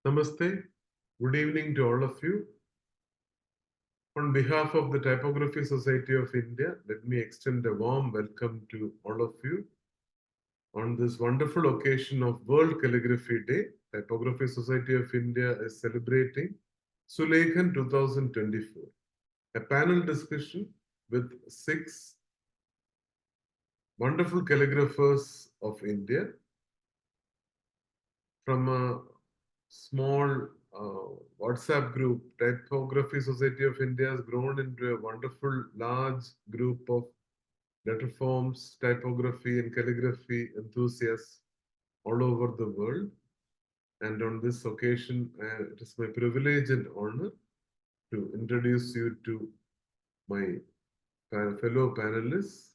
Namaste. Good evening to all of you. On behalf of the Typography Society of India, let me extend a warm welcome to all of you on this wonderful occasion of World Calligraphy Day. Typography Society of India is celebrating Sulekhan 2024, a panel discussion with 6 wonderful calligraphers of India from a small WhatsApp group. Typography Society of India has grown into a wonderful large group of letterforms, typography, and calligraphy enthusiasts all over the world. And on this occasion, it is my privilege and honor to introduce you to my fellow panelists.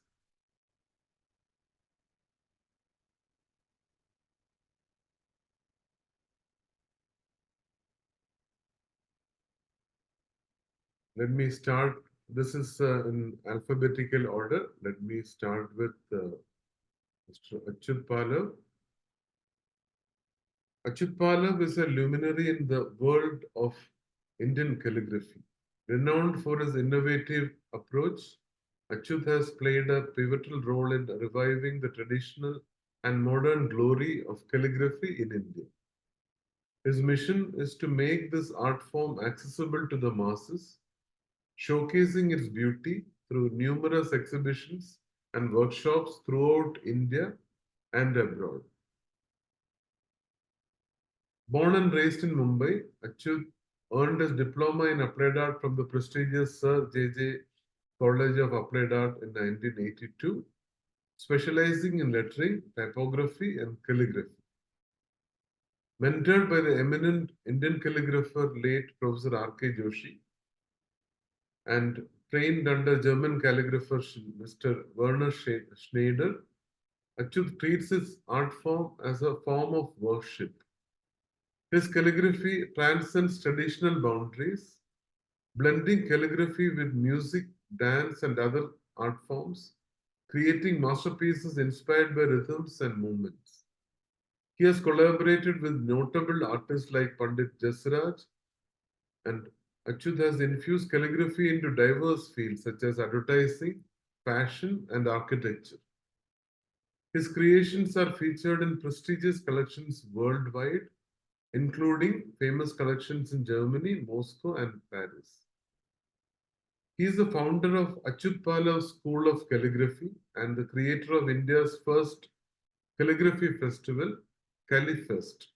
Let me start. This is in alphabetical order. Let me start with Mr. Achyut Palav. Achyut Palav is a luminary in the world of Indian calligraphy. Renowned for his innovative approach, Achyut has played a pivotal role in reviving the traditional and modern glory of calligraphy in India. His mission is to make this art form accessible to the masses, showcasing its beauty through numerous exhibitions and workshops throughout India and abroad. Born and raised in Mumbai, Achyut earned his diploma in applied art from the prestigious Sir J.J. College of Applied Art in 1982, specializing in lettering, typography, and calligraphy. Mentored by the eminent Indian calligrapher late Professor R.K. Joshi and trained under German calligrapher Mr. Werner Schneider, Achyut treats his art form as a form of worship. His calligraphy transcends traditional boundaries, blending calligraphy with music, dance, and other art forms, creating masterpieces inspired by rhythms and movements. He has collaborated with notable artists like Pandit Jasraj, and Achyut has infused calligraphy into diverse fields such as advertising, fashion, and architecture. His creations are featured in prestigious collections worldwide, including famous collections in Germany, Moscow, and Paris. He is the founder of Achyut Palav School of Calligraphy and the creator of India's first calligraphy festival, CalliFest.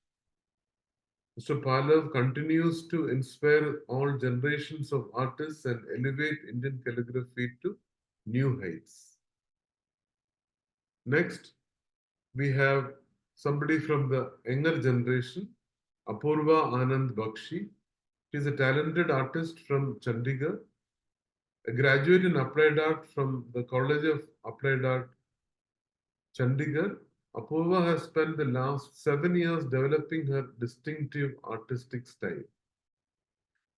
Mr. Palav continues to inspire all generations of artists and elevate Indian calligraphy to new heights. Next, we have somebody from the younger generation, Apurva Anand Bakshi. She is a talented artist from Chandigarh, a graduate in applied art from the College of Applied Art, Chandigarh. Apurva has spent the last 7 years developing her distinctive artistic style.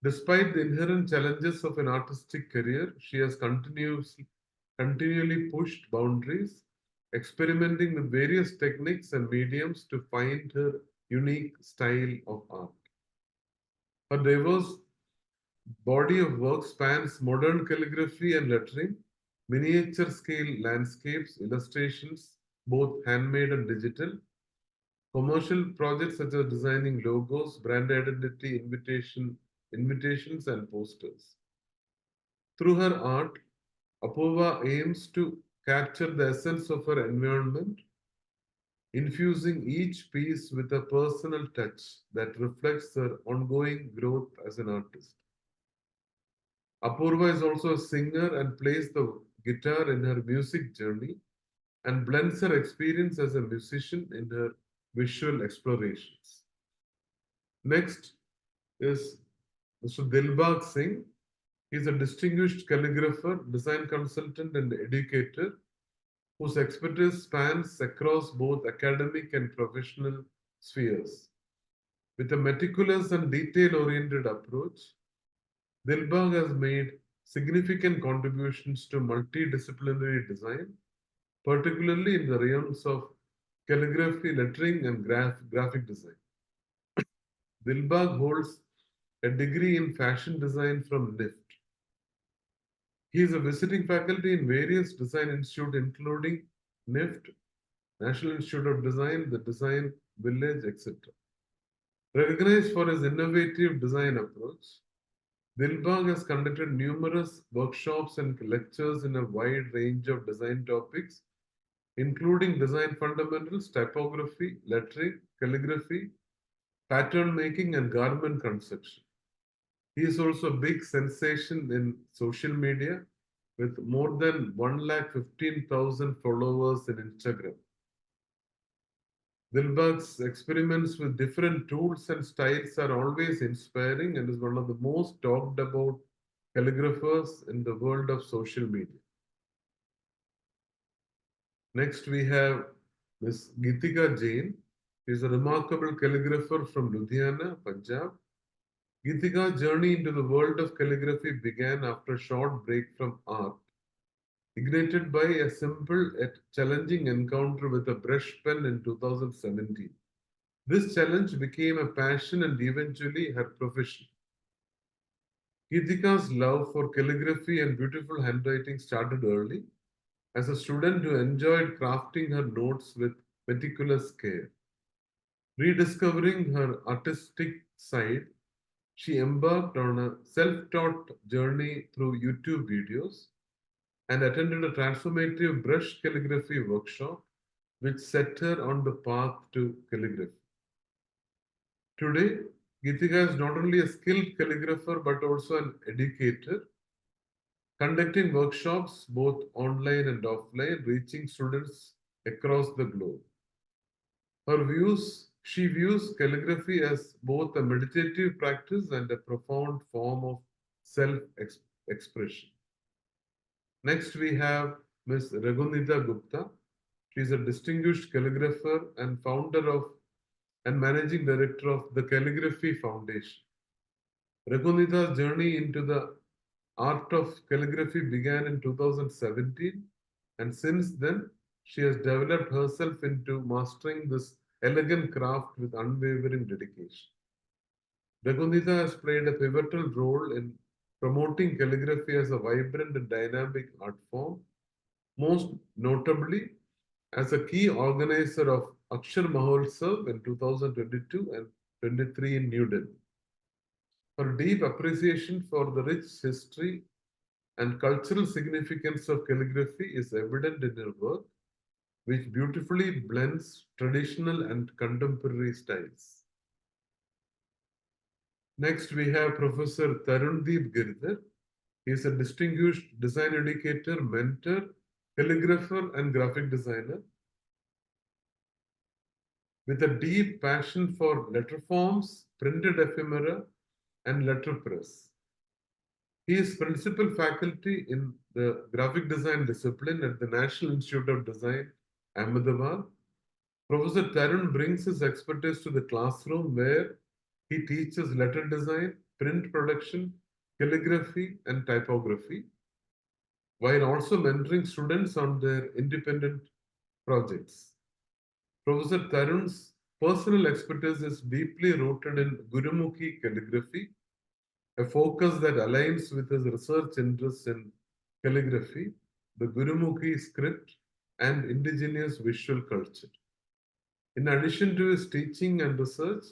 Despite the inherent challenges of an artistic career, she has continually pushed boundaries, experimenting with various techniques and mediums to find her unique style of art. Her diverse body of work spans modern calligraphy and lettering, miniature scale landscapes, illustrations, both handmade and digital, commercial projects such as designing logos, brand identity, invitations, and posters. Through her art, Apurva aims to capture the essence of her environment, infusing each piece with a personal touch that reflects her ongoing growth as an artist. Apurva is also a singer and plays the guitar in her music journey and blends her experience as a musician in her visual explorations. Next is Mr. Dilbag Singh. He is a distinguished calligrapher, design consultant, and educator whose expertise spans across both academic and professional spheres. With a meticulous and detail oriented approach, Dilbag has made significant contributions to multidisciplinary design, particularly in the realms of calligraphy, lettering, and graphic design. Dilbag holds a degree in fashion design from NIFT. He is a visiting faculty in various design institutes, including NIFT, National Institute of Design, the Design Village, etc. Recognized for his innovative design approach, Dilbag has conducted numerous workshops and lectures in a wide range of design topics, including design fundamentals, typography, lettering, calligraphy, pattern making, and garment construction. He is also a big sensation in social media with more than 1,15,000 followers in Instagram. Dilbag's experiments with different tools and styles are always inspiring and is one of the most talked about calligraphers in the world of social media. Next, we have Miss Gitika Jain. She is a remarkable calligrapher from Ludhiana, Punjab. Gitika's journey into the world of calligraphy began after a short break from art, ignited by a simple yet challenging encounter with a brush pen in 2017. This challenge became a passion and eventually her profession. Gitika's love for calligraphy and beautiful handwriting started early as a student who enjoyed crafting her notes with meticulous care. Rediscovering her artistic side, she embarked on a self taught journey through YouTube videos and attended a transformative brush calligraphy workshop which set her on the path to calligraphy. Today, Gitika is not only a skilled calligrapher but also an educator, conducting workshops both online and offline, reaching students across the globe. She views calligraphy as both a meditative practice and a profound form of self expression. Next, we have Ms. Raghunita Gupta. She is a distinguished calligrapher and founder of and managing director of the Calligraphy Foundation. Raghunita's journey into the art of calligraphy began in 2017, and since then, she has developed herself into mastering this elegant craft with unwavering dedication. Raghunita has played a pivotal role in promoting calligraphy as a vibrant and dynamic art form, most notably as a key organizer of Akshar Mahotsav in 2022 and 23 in New Delhi. Her deep appreciation for the rich history and cultural significance of calligraphy is evident in her work, which beautifully blends traditional and contemporary styles. Next, we have Professor Tarun Girdher. He is a distinguished design educator, mentor, calligrapher, and graphic designer with a deep passion for letterforms, printed ephemera, and letterpress. He is principal faculty in the graphic design discipline at the National Institute of Design, Ahmedabad. Professor Tarun brings his expertise to the classroom where he teaches letter design, print production, calligraphy, and typography, while also mentoring students on their independent projects. Professor Tarun's personal expertise is deeply rooted in Gurumukhi calligraphy, a focus that aligns with his research interests in calligraphy, the Gurumukhi script, and indigenous visual culture. In addition to his teaching and research,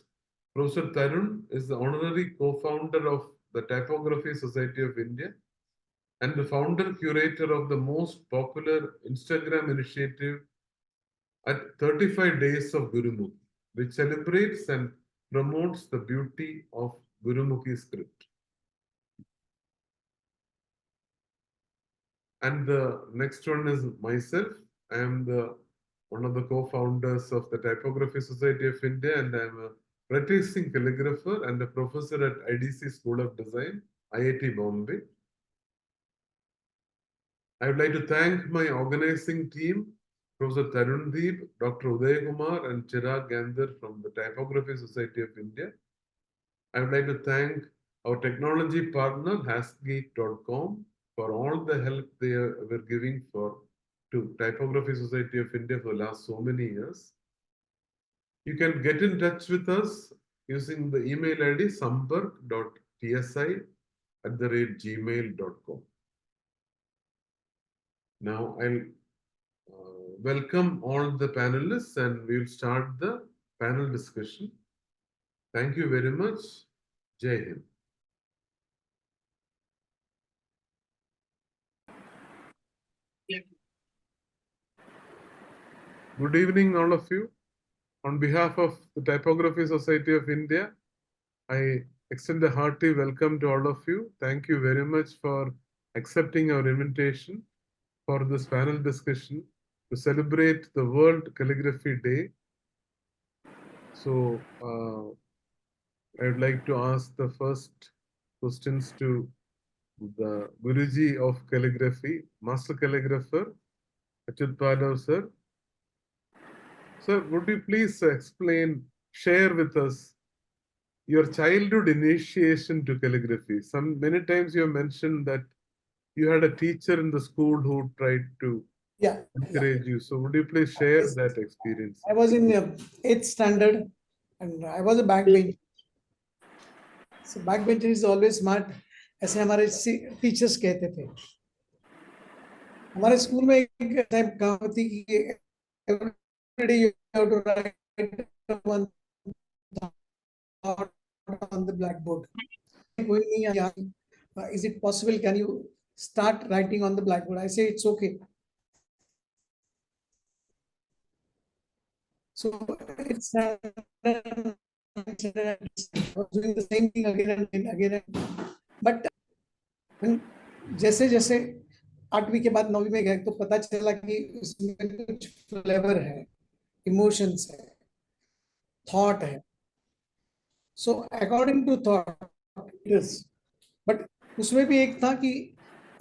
Professor Tarun is the honorary co-founder of the Typography Society of India and the founder curator of the most popular Instagram initiative at 35 Days of Gurumukhi, which celebrates and promotes the beauty of Gurumukhi script. And the next one is myself. I am one of the co-founders of the Typography Society of India, and I am a practicing calligrapher and a professor at IDC School of Design, IIT Bombay. I would like to thank my organizing team, Professor Tarun Deep, Dr. Uday Kumar, and Chirag Gandhar from the Typography Society of India. I would like to thank our technology partner, Hasgeek.com, for all the help they were giving to Typography Society of India for the last so many years. You can get in touch with us using the email ID sampark.tsi@gmail.com. Now I'll welcome all the panelists and we'll start the panel discussion. Thank you very much. Jai Hind. Good evening, all of you. On behalf of the Typography Society of India, I extend a hearty welcome to all of you. Thank you very much for accepting our invitation for this panel discussion to celebrate the World Calligraphy Day. So, I would like to ask the first questions to the Guruji of Calligraphy, Master Calligrapher, Achyut Palav, sir. Sir, would you please share with us your childhood initiation to calligraphy? Many times you have mentioned that you had a teacher in the school who tried to encourage you. So would you please share that experience? I was in 8th standard and I was a backbencher. So backbencher is always smart. ऐसे हमारे teachers कहते थे. हमारे school में एक time कहावत थी कि every day you have to write one thought on the blackboard. Is it possible? Can you start writing on the blackboard? I say it's okay. So it's doing the same thing again and again. But जैसे जैसे 8वीं के बाद 9वीं में गए तो पता चला कि उसमें कुछ फ्लेवर है, इमोशंस है, थॉट है. So according to thought it is. But उसमें भी एक था कि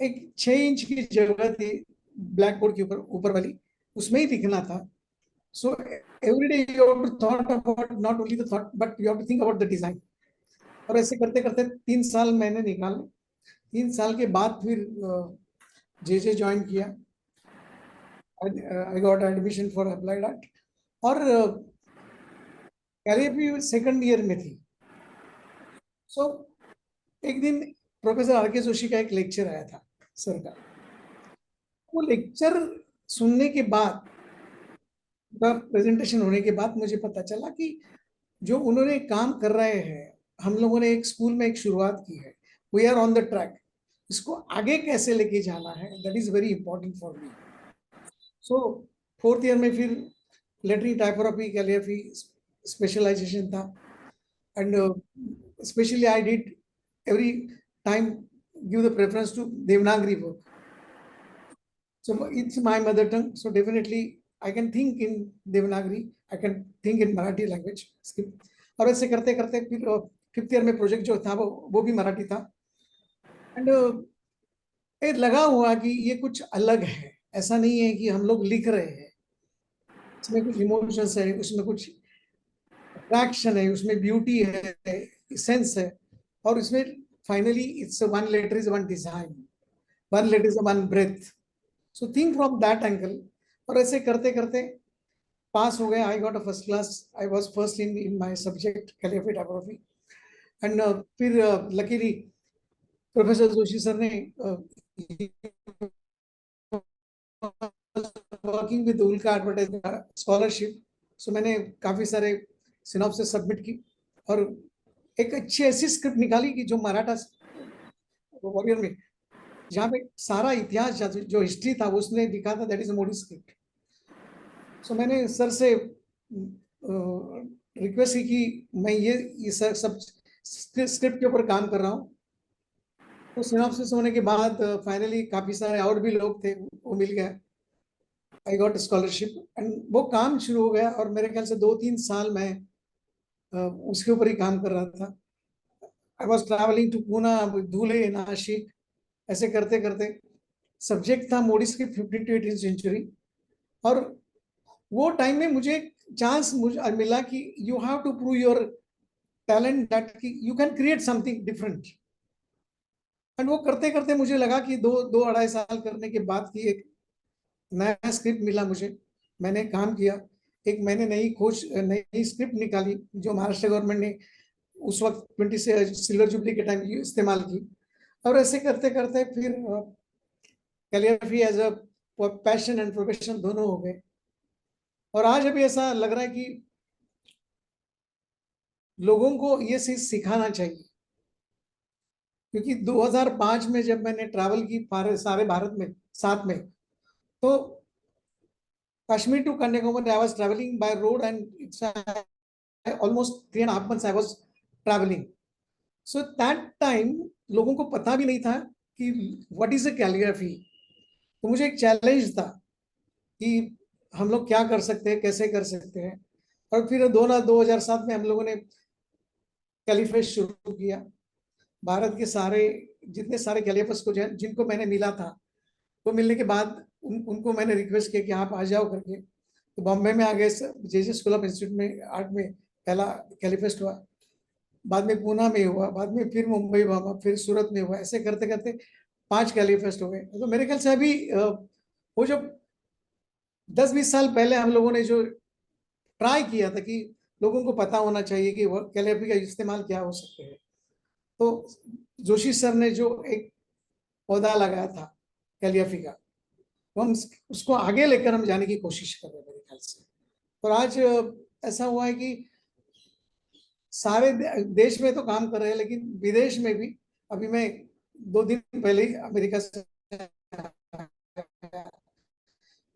एक 6 इंच की जगह थी ब्लैक बोर्ड के ऊपर वाली, उसमें ही लिखना था. So every day you have to thought about not only the thought but you have to think about the design. और ऐसे करते करते 3 साल मैंने निकाले. 3 साल के बाद फिर जे ज्वाइन किया. I got admission for applied art और कैलिग्राफी सेकंड ईयर में थी. सो एक दिन प्रोफेसर आर के जोशी का एक लेक्चर आया था सर का. वो लेक्चर सुनने के बाद, प्रेजेंटेशन होने के बाद मुझे पता चला कि जो उन्होंने काम कर रहे हैं, हम लोगों ने एक स्कूल में एक शुरुआत की है. We are on the track. इसको आगे कैसे लेके जाना है, that is very important for me. So 4th year में फिर लेटरिंग, टाइपोग्राफी, कैलिग्राफी स्पेशलाइजेशन था. And specially I did every time give the preference to Devanagari work. So it's my mother tongue. So definitely I can think in Devanagari, I can think in Marathi language. और ऐसे करते करते फिर 5th year में project जो था वो भी मराठी था. एंड ये लगा हुआ कि ये कुछ अलग है, ऐसा नहीं है कि हम लोग लिख रहे हैं. इसमें कुछ इमोशंस है, उसमें कुछ अट्रैक्शन है, उसमें ब्यूटी है, सेंस है. और इसमें finally it's one letter is one design, one letter is one breath. So think from that angle. और ऐसे करते करते पास हो गए. I got a first class. I was first in my subject calligraphy typography. And फिर luckily professor Joshi sir ने working with उल्का advertisement scholarship. सो मैंने काफी सारे सिनॉप्सिस सबमिट की और एक अच्छी ऐसी स्क्रिप्ट निकाली कि जो मराठा वॉरियर में, जहाँ पे सारा इतिहास जो हिस्ट्री था उसने दिखा था, दैट इज मोडी स्क्रिप्ट. सो मैंने सर से रिक्वेस्ट की कि मैं ये सब स्क्रिप्ट के ऊपर काम कर रहा हूँ. तो सिनॉप्सिस होने के बाद फाइनली काफी सारे और भी लोग थे, वो मिल गया. आई गॉट स्कॉलरशिप एंड वो काम शुरू हो गया. और मेरे ख्याल से 2-3 साल मैं उसके ऊपर ही काम कर रहा था. I was travelling to Poona, Dhule, Nashik. ऐसे करते करते सब्जेक्ट था मोडिस की 15th to 18th सेंचुरी. और वो टाइम में मुझे चांस मिला कि you have to prove your talent, that you can create something different. And वो करते करते मुझे लगा कि 2-2.5 साल करने के बाद की एक नया स्क्रिप्ट मिला मुझे. मैंने काम किया. एक मैंने नई स्क्रिप्ट निकाली जो महाराष्ट्र गवर्नमेंट ने उस वक्त 20 से सिल्वर जुबली के टाइम इस्तेमाल की, और ऐसे करते करते फिर calligraphy as a passion and profession दोनों हो गए। और आज अभी ऐसा लग रहा है कि लोगों को ये चीज सिखाना चाहिए, क्योंकि 2005 में जब मैंने ट्रैवल की सारे भारत में साथ में, तो Kashmir to Kanyakumari I was travelling by road and it's almost 3.5 months I was traveling. So that time लोगों को पता भी नहीं था कि what is a calligraphy. तो मुझे एक चैलेंज था कि हम लोग क्या कर सकते हैं, कैसे कर सकते हैं। और फिर 2007 में हम लोगों ने कैलीफेस्ट शुरू किया। भारत के सारे जितने सारे कैलीफर्स को जिनको मैंने मिला था, वो मिलने के बाद उनको मैंने रिक्वेस्ट किया कि आप आ जाओ करके। तो बॉम्बे में आ गए, जे स्कूल ऑफ इंस्टीट्यूट में आर्ट में पहला कैलीफेस्ट हुआ, बाद में पूना में हुआ, बाद में फिर मुंबई हुआ, फिर सूरत में हुआ। ऐसे करते करते 5 कैलीफेस्ट हो गए। तो मेरे ख्याल से अभी वो जो 10-20 साल पहले हम लोगों ने जो ट्राई किया था कि लोगों को पता होना चाहिए कि कैलीग्राफी का इस्तेमाल क्या हो सकते हैं, तो जोशी सर ने जो एक पौधा लगाया था कैलीग्राफी का, तो हम उसको आगे लेकर हम जाने की कोशिश कर रहे हैं मेरे ख्याल से। और आज ऐसा हुआ है कि सारे देश में तो काम कर रहे हैं, लेकिन विदेश में भी अभी मैं 2 दिन पहले ही अमेरिका से,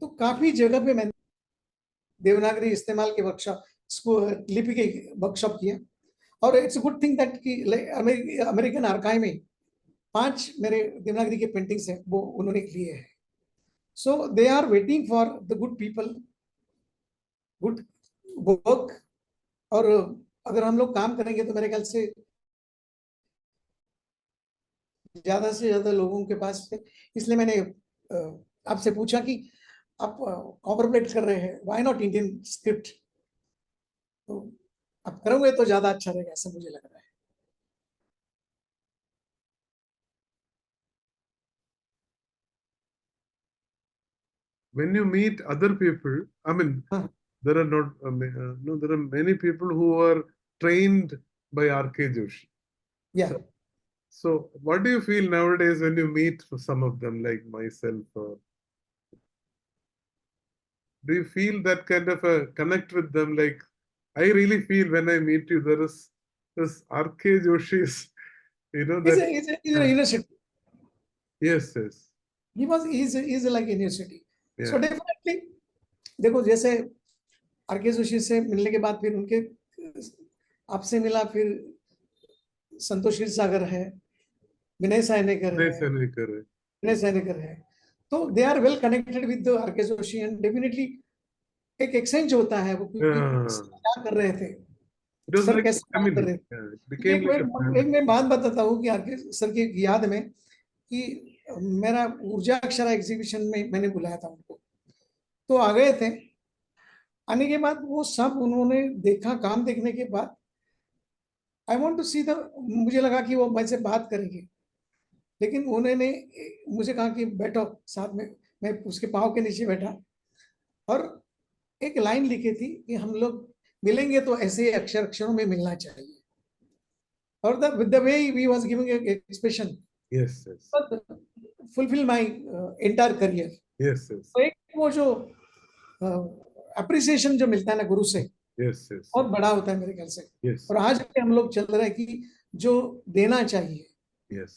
तो काफी जगह पे मैंने देवनागरी इस्तेमाल के वर्कशॉप, लिपि के वर्कशॉप किए। और इट्स गुड थिंग दैट कि अमेरिकन आर्काइव में 5 मेरे देवनागरी के पेंटिंग्स हैं, वो उन्होंने लिए हैं। So they are waiting for the good people, good work. और अगर हम लोग काम करेंगे तो मेरे ख्याल से ज्यादा से ज्यादा लोगों के पास, इसलिए मैंने आपसे पूछा कि आप कॉपरेट कर रहे हैं, व्हाई नॉट इंडियन स्क्रिप्ट। तो आप करोगे तो ज्यादा अच्छा रहेगा, ऐसा मुझे लग रहा है। When you meet other people, I mean, हाँ, there are not, no, there are many people who are trained by R.K. Joshi. या So, what do you feel nowadays when you meet some of them, like myself? Or do you feel that kind of a connect with them? Like, I really feel when I meet you, there is this R.K. Joshi's, he's that. a university. Yes, yes, He's like university. yeah. So definitely देखो, जैसे R K Joshi से मिलने के बाद फिर उनके आपसे मिला, फिर संतोष सागर है, विनय सायनेकर है, ऐसा नहीं कर रहे. विनय सायनेकर है। तो they are well connected with RK Joshi, and definitely एक एक्सचेंज होता है वो, क्योंकि क्या कर रहे थे, It was सर like कैसे a काम कर family. रहे थे। Yeah, it क्योंकि became like a एक family. मैं बात बताता हूँ कि आरके सर की याद में, कि मेरा ऊर्जा अक्षरा एग्जीबिशन में मैंने बुलाया था उनको, तो आ गए थे। आने के बाद वो सब उन्होंने देखा, काम देखने के बाद I want to see the, मुझे लगा कि वो मुझसे बात करेंगे, लेकिन उन्होंने मुझे कहा कि बैठो साथ में। मैं उसके पाँव के नीचे बैठा, और एक लाइन लिखी थी कि हम लोग मिलेंगे तो ऐसे ही अक्षर अक्षरों में मिलना चाहिए। और the with the way we was giving expression Yes, yes, fulfil my entire career. yes, yes, तो एक वो जो अप्रिसिएशन जो मिलता है ना गुरु से, yes, yes, बहुत बड़ा होता है मेरे ख्याल से। yes, और आज भी हम लोग चल रहे हैं कि जो देना चाहिए, yes,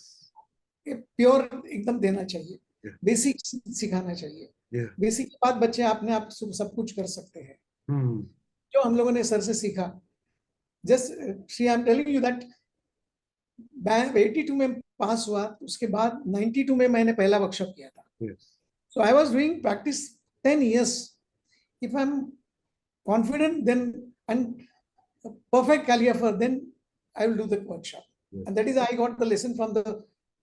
प्योर एकदम देना चाहिए, yeah, बेसिक सिखाना चाहिए। yeah. बेसिक के बाद बच्चे अपने आप सब कुछ कर सकते हैं, Hmm. जो हम लोगों ने सर से सीखा। Just see I am telling you that, 82 में पास हुआ, उसके बाद 92 में मैंने पहला वर्कशॉप किया था। Yes. So I was doing practice 10 years. If I am confident then and perfect calligrapher, then I will do the workshop. Yes. And that is I got the lesson from the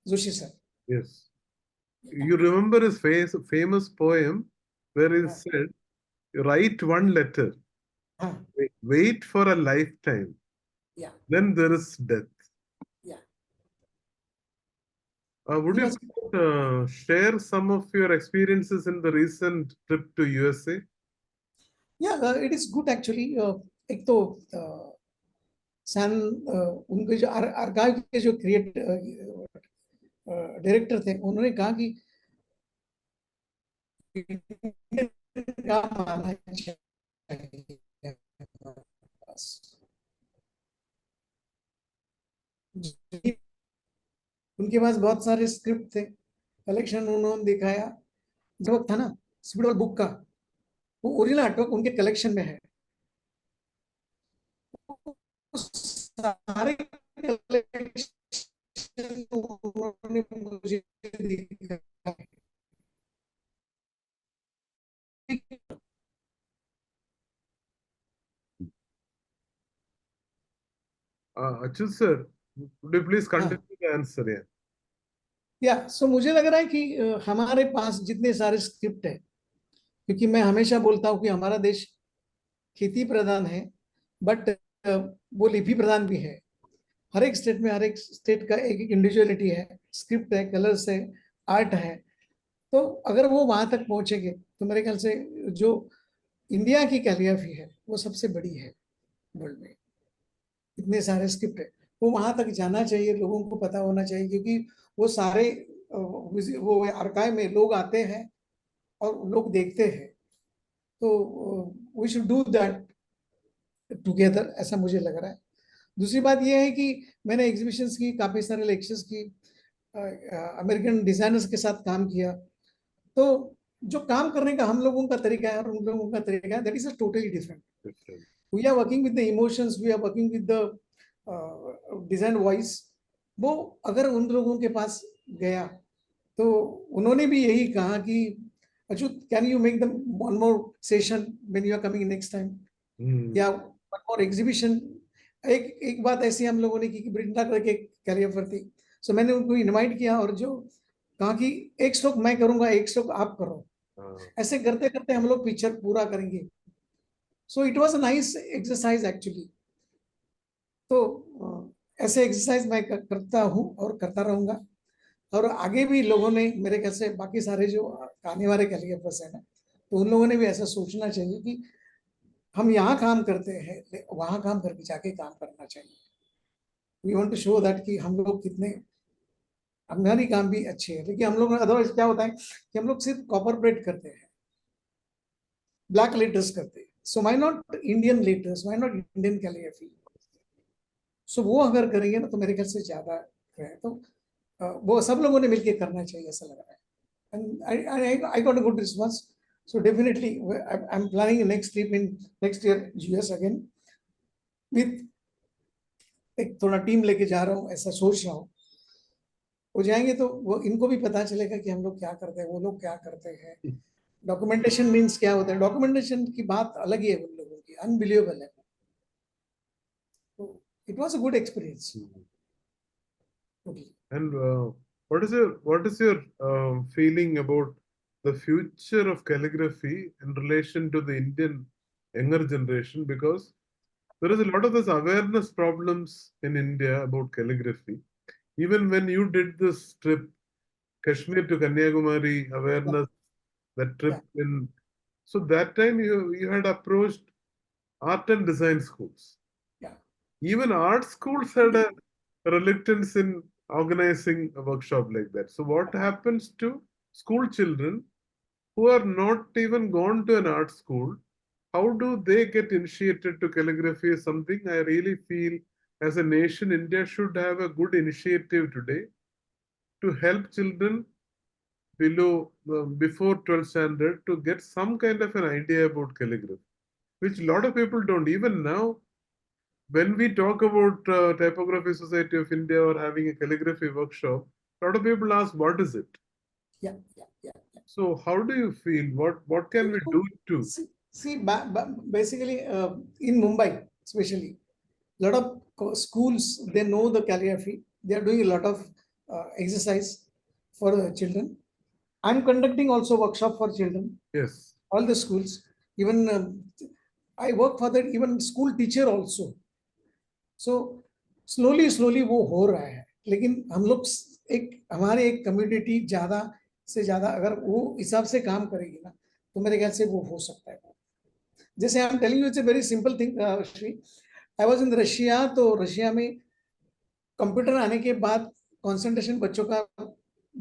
Joshi sir. Yes. You remember his famous poem where he said, write one letter, Huh. wait for a lifetime, Yeah, then there is death. yeah. Would He you was, share some of your experiences in the recent trip to USA? yeah, it is good actually. एक तो सन उनके जो archive के जो director थे, उन्होंने कहा कि काम आना चाहिए। उनके पास बहुत सारे स्क्रिप्ट थे, कलेक्शन उन्होंने दिखाया। जो था ना स्पिरिट बुक का, वो ओरिजिनल आर्टवर्क उनके कलेक्शन में है। सारे कलेक्शन उन्होंने मुझे दिखाया। Achyut sir, would you please continue हाँ, the answer? Yeah. या सो मुझे लग रहा है कि हमारे पास जितने सारे स्क्रिप्ट है, क्योंकि मैं हमेशा बोलता हूँ कि हमारा देश खेती प्रधान है, बट वो लिपि प्रधान भी है। हर एक स्टेट में, हर एक स्टेट का एक एक इंडिविजुअलिटी है, स्क्रिप्ट है, कलर्स है, आर्ट है। तो अगर वो वहां तक पहुंचेंगे तो मेरे ख्याल से जो इंडिया की कैलीग्राफी है वो सबसे बड़ी है वर्ल्ड में। इतने सारे स्क्रिप्ट है, वो वहां तक जाना चाहिए, लोगों को पता होना चाहिए, क्योंकि वो सारे वो आर्काइव में लोग आते हैं और लोग देखते हैं। तो we should do that together, ऐसा मुझे लग रहा है। दूसरी बात यह है कि मैंने एग्जीबिशंस की, काफी सारे लेक्चर्स की, अमेरिकन डिजाइनर्स के साथ काम किया। तो जो काम करने का हम लोगों का तरीका है और उन लोगों का तरीका है, that is a totally different. Different. We are working with the emotions, we are working with the design voice. वो अगर उन लोगों के पास गया तो उन्होंने भी यही कहा कि Achyut, can you make the one more session when you are coming next time, या वन मोर एग्जीबिशन। एक एक बात ऐसी हम लोगों ने की कि ब्रिंदा करके कैलिग्राफर थी, सो मैंने उनको इनवाइट किया और जो कहा कि एक स्ट्रोक मैं करूंगा, एक स्ट्रोक आप करो, ऐसे करते करते हम लोग पिक्चर पूरा करेंगे। So it was a nice exercise actually. तो ऐसे एक्सरसाइज मैं करता हूँ और करता रहूंगा। और आगे भी लोगों ने, मेरे ख्याल से बाकी सारे जो आने वाले कैलिग्राफर्स हैं ना, तो उन लोगों ने भी ऐसा सोचना चाहिए कि हम यहाँ काम करते हैं, वहां काम करके जाके काम करना चाहिए। We want to show that कि हम लोग कितने, हमारी काम भी अच्छे है। लेकिन हम लोग अदरवाइज क्या होता है कि हम लोग सिर्फ कॉपर प्लेट करते हैं, ब्लैक लेटर्स करते हैं। So why not Indian letters, why not Indian calligraphy. So वो अगर करेंगे ना तो मेरे ख्याल से ज्यादा है। तो वो सब लोगों ने मिलकर करना चाहिए, ऐसा लग रहा है। And I got a good response. So definitely, I'm planning a next trip in next year US again with एक थोड़ा टीम लेके जा रहा हूँ, ऐसा सोच रहा हूँ। वो जाएंगे तो वो इनको भी पता चलेगा कि हम लोग क्या करते हैं, वो लोग क्या करते हैं। डॉक्यूमेंटेशन मीन्स क्या होता है, डॉक्यूमेंटेशन की बात अलग ही है उन लोगों की, अनबिलीवेबल है। तो it was a good experience. And what is your feeling about the future of calligraphy in relation to the Indian younger generation? Because there is a lot of this awareness problems in India about calligraphy. Even when you did this trip, Kashmir to Kanyakumari Yeah, awareness, that yeah, trip in, so that time you had approached art and design schools. yeah. Even art schools had a reluctance in organizing a workshop like that. So, what happens to school children who are not even gone to an art school? How do they get initiated to calligraphy? Is something I really feel as a nation, India should have a good initiative today to help children below before 12th standard to get some kind of an idea about calligraphy, which a lot of people don't. Even now, when we talk about Typography Society of India or having a calligraphy workshop, a lot of people ask, what is it? Yeah, yeah, yeah, yeah. So how do you feel? What can we do to? See, basically, in Mumbai, especially, a lot of schools, they know the calligraphy. They are doing a lot of exercise for the children. I'm conducting also workshop for children, Yes. all the schools. Even I work for that, even school teacher also. So slowly slowly वो हो रहा है। लेकिन हम लोग एक, हमारे एक कम्युनिटी ज्यादा से ज्यादा अगर वो हिसाब से काम करेगी ना, तो मेरे ख्याल से वो हो सकता है। जैसे I am telling you, it's a very simple thing Shri. I was in Russia, तो रशिया में कंप्यूटर आने के बाद कंसंट्रेशन बच्चों का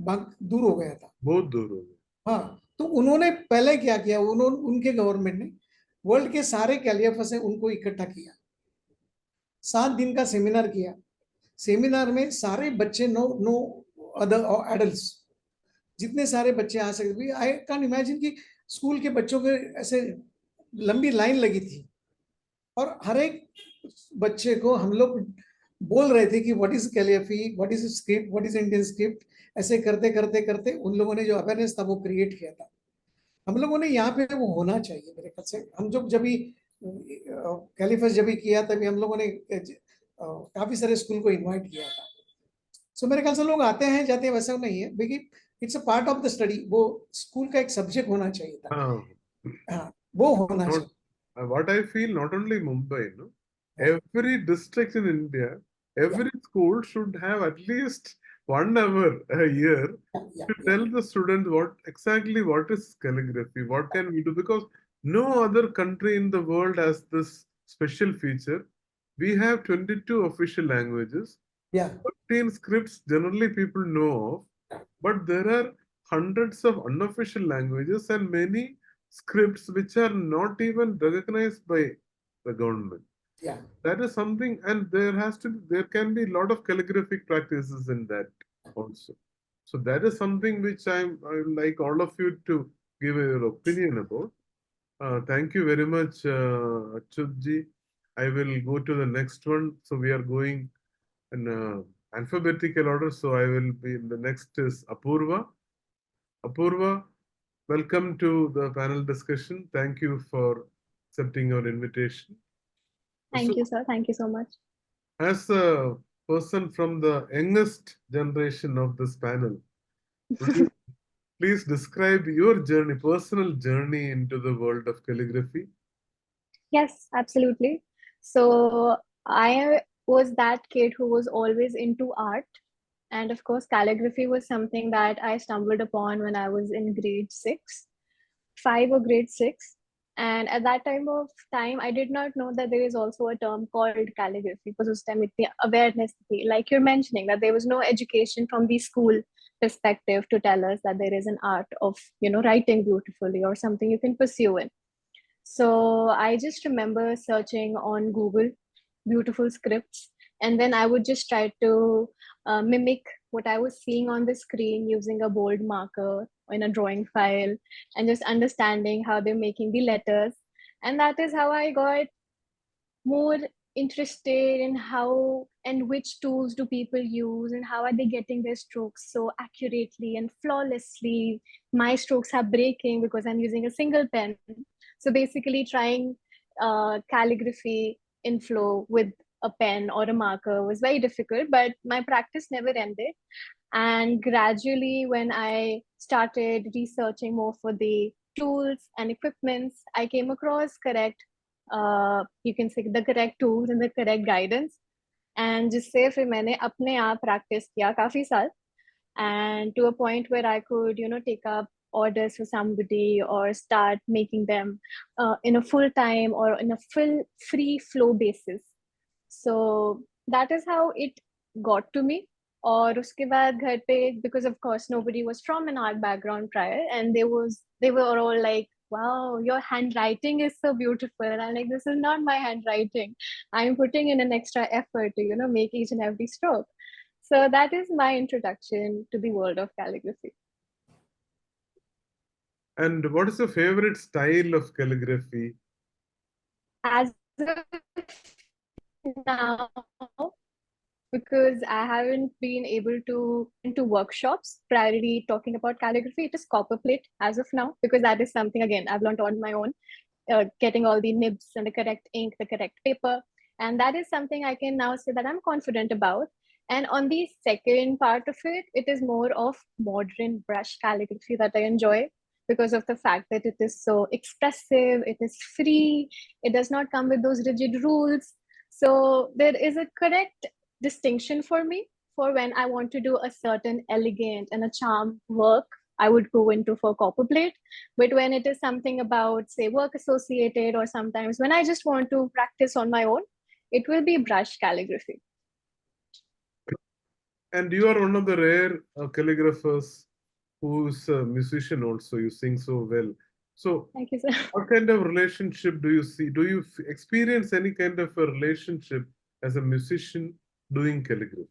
भाग दूर हो गया था। बहुत दूर हो गए। हाँ, तो उन्होंने पहले क्या किया, उन्होंने, उनके गवर्नमेंट ने वर्ल्ड के सारे कैलिग्राफर्स हैं उनको इकट्ठा किया, 7 दिन का सेमिनार किया। सेमिनार में सारे बच्चे, नो नो अदर एडल्ट्स, जितने सारे बच्चे आ सकते, आई कैन इमेजिन कि स्कूल के बच्चों के ऐसे लंबी लाइन लगी थी, और हर एक बच्चे को हम लोग बोल रहे थे कि what is calligraphy, what is script, what is Indian script. ऐसे करते करते करते उन लोगों ने जो अवेयरनेस था वो क्रिएट किया था। हम लोगों ने यहाँ पे वो होना चाहिए मेरे ख्याल से। हम जब भी कैलिफर्स जब भी किया तभी हम लोगों ने काफी सारे स्कूल को इनवाइट किया था। सो मेरे ख्याल से लोग आते हैं जाते हैं वैसा नहीं है, लेकिन it's a part of the study, वो स्कूल का एक सब्जेक्ट होना चाहिए था। हाँ, हाँ, वो होना not चाहिए। what I feel, not only Mumbai, no, हाँ, every district in India, या every school should have at least 1 hour a year या to या tell the students what is calligraphy, what can we do, because no other country in the world has this special feature. We have 22 official languages, या 13 scripts generally people know of, but there are hundreds of unofficial languages and many scripts which are not even recognized by the government. या That is something, and there can be a lot of calligraphic practices in that also. So that is something which I would like all of you to give your opinion about. Thank you very much, Achyut ji. I will go to the next one. So we are going in alphabetical order. So I will be, the next is Apurva. Apurva, welcome to the panel discussion. Thank you for accepting our invitation. Thank So, you, sir. Thank you so much. as a person from the youngest generation of this panel, would you please describe your journey, personal journey into the world of calligraphy? Yes, absolutely. So I was that kid who was always into art. And of course, calligraphy was something that I stumbled upon when I was in grade 6, 5 or grade 6. And at that time, I did not know that there is also a term called calligraphy because उस time इतनी awareness थी. Like you're mentioning that there was no education from the school perspective to tell us that there is an art of, writing beautifully or something you can pursue in. So I just remember searching on Google beautiful scripts, and then I would just try to mimic what I was seeing on the screen using a bold marker in a drawing file and just understanding how they're making the letters. And that is how I got more interested in how and which tools do people use and how are they getting their strokes so accurately and flawlessly. My strokes are breaking because I'm using a single pen. So basically trying calligraphy in flow with a pen or a marker was very difficult, but my practice never ended. And gradually, when I started researching more for the tools and equipments, I came across you can say the correct tools and the correct guidance. And जिससे फिर मैंने अपने आप practice किया काफी साल, and to a point where I could, take up orders for somebody or start making them in a full time or in a full free flow basis. So that is how it got to me. और उसके बाद घर पे, because of course nobody was from an art background prior, and they were all like, wow, your handwriting is so beautiful. And I'm like, this is not my handwriting. I'm putting in an extra effort to, make each and every stroke. So that is my introduction to the world of calligraphy. And what is your favorite style of calligraphy? As of now, because I haven't been able to into workshops priorly talking about calligraphy, it is copperplate as of now, because that is something again I've learned on my own, getting all the nibs and the correct ink, the correct paper, and that is something I can now say that I'm confident about. And on the second part of it, it is more of modern brush calligraphy that I enjoy because of the fact that it is so expressive, it is free, it does not come with those rigid rules. So there is a correct distinction for me for when I want to do a certain elegant and a charm work. I would go into for copperplate. But when it is something about, say, work associated, or sometimes when I just want to practice on my own, it will be brush calligraphy. And you are one of the rare calligraphers who's a musician also. You sing so well. So, Thank you, sir. what kind of relationship do you see? Do you experience any kind of a relationship as a musician doing calligraphy?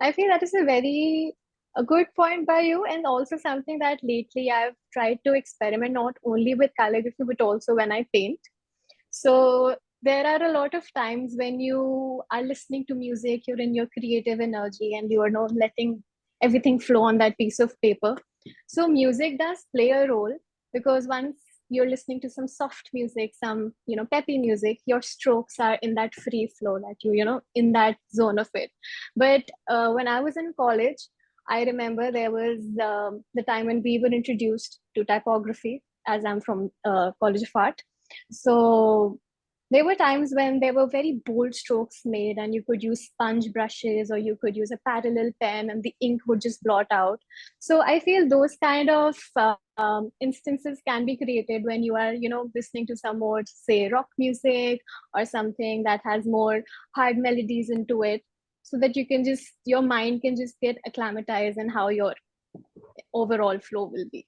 I feel that is a good point by you, and also something that lately I've tried to experiment not only with calligraphy but also when I paint. So there are a lot of times when you are listening to music, you're in your creative energy and you are not letting everything flow on that piece of paper. So music does play a role, because once you're listening to some soft music, some, peppy music, your strokes are in that free flow, that in that zone of it. But when I was in college, I remember there was the time when we were introduced to typography, as I'm from College of Art. So there were times when there were very bold strokes made, and you could use sponge brushes or you could use a parallel pen and the ink would just blot out. So I feel those kind of instances can be created when you are, listening to some more, say, rock music or something that has more hard melodies into it, so that your mind can just get acclimatized and how your overall flow will be.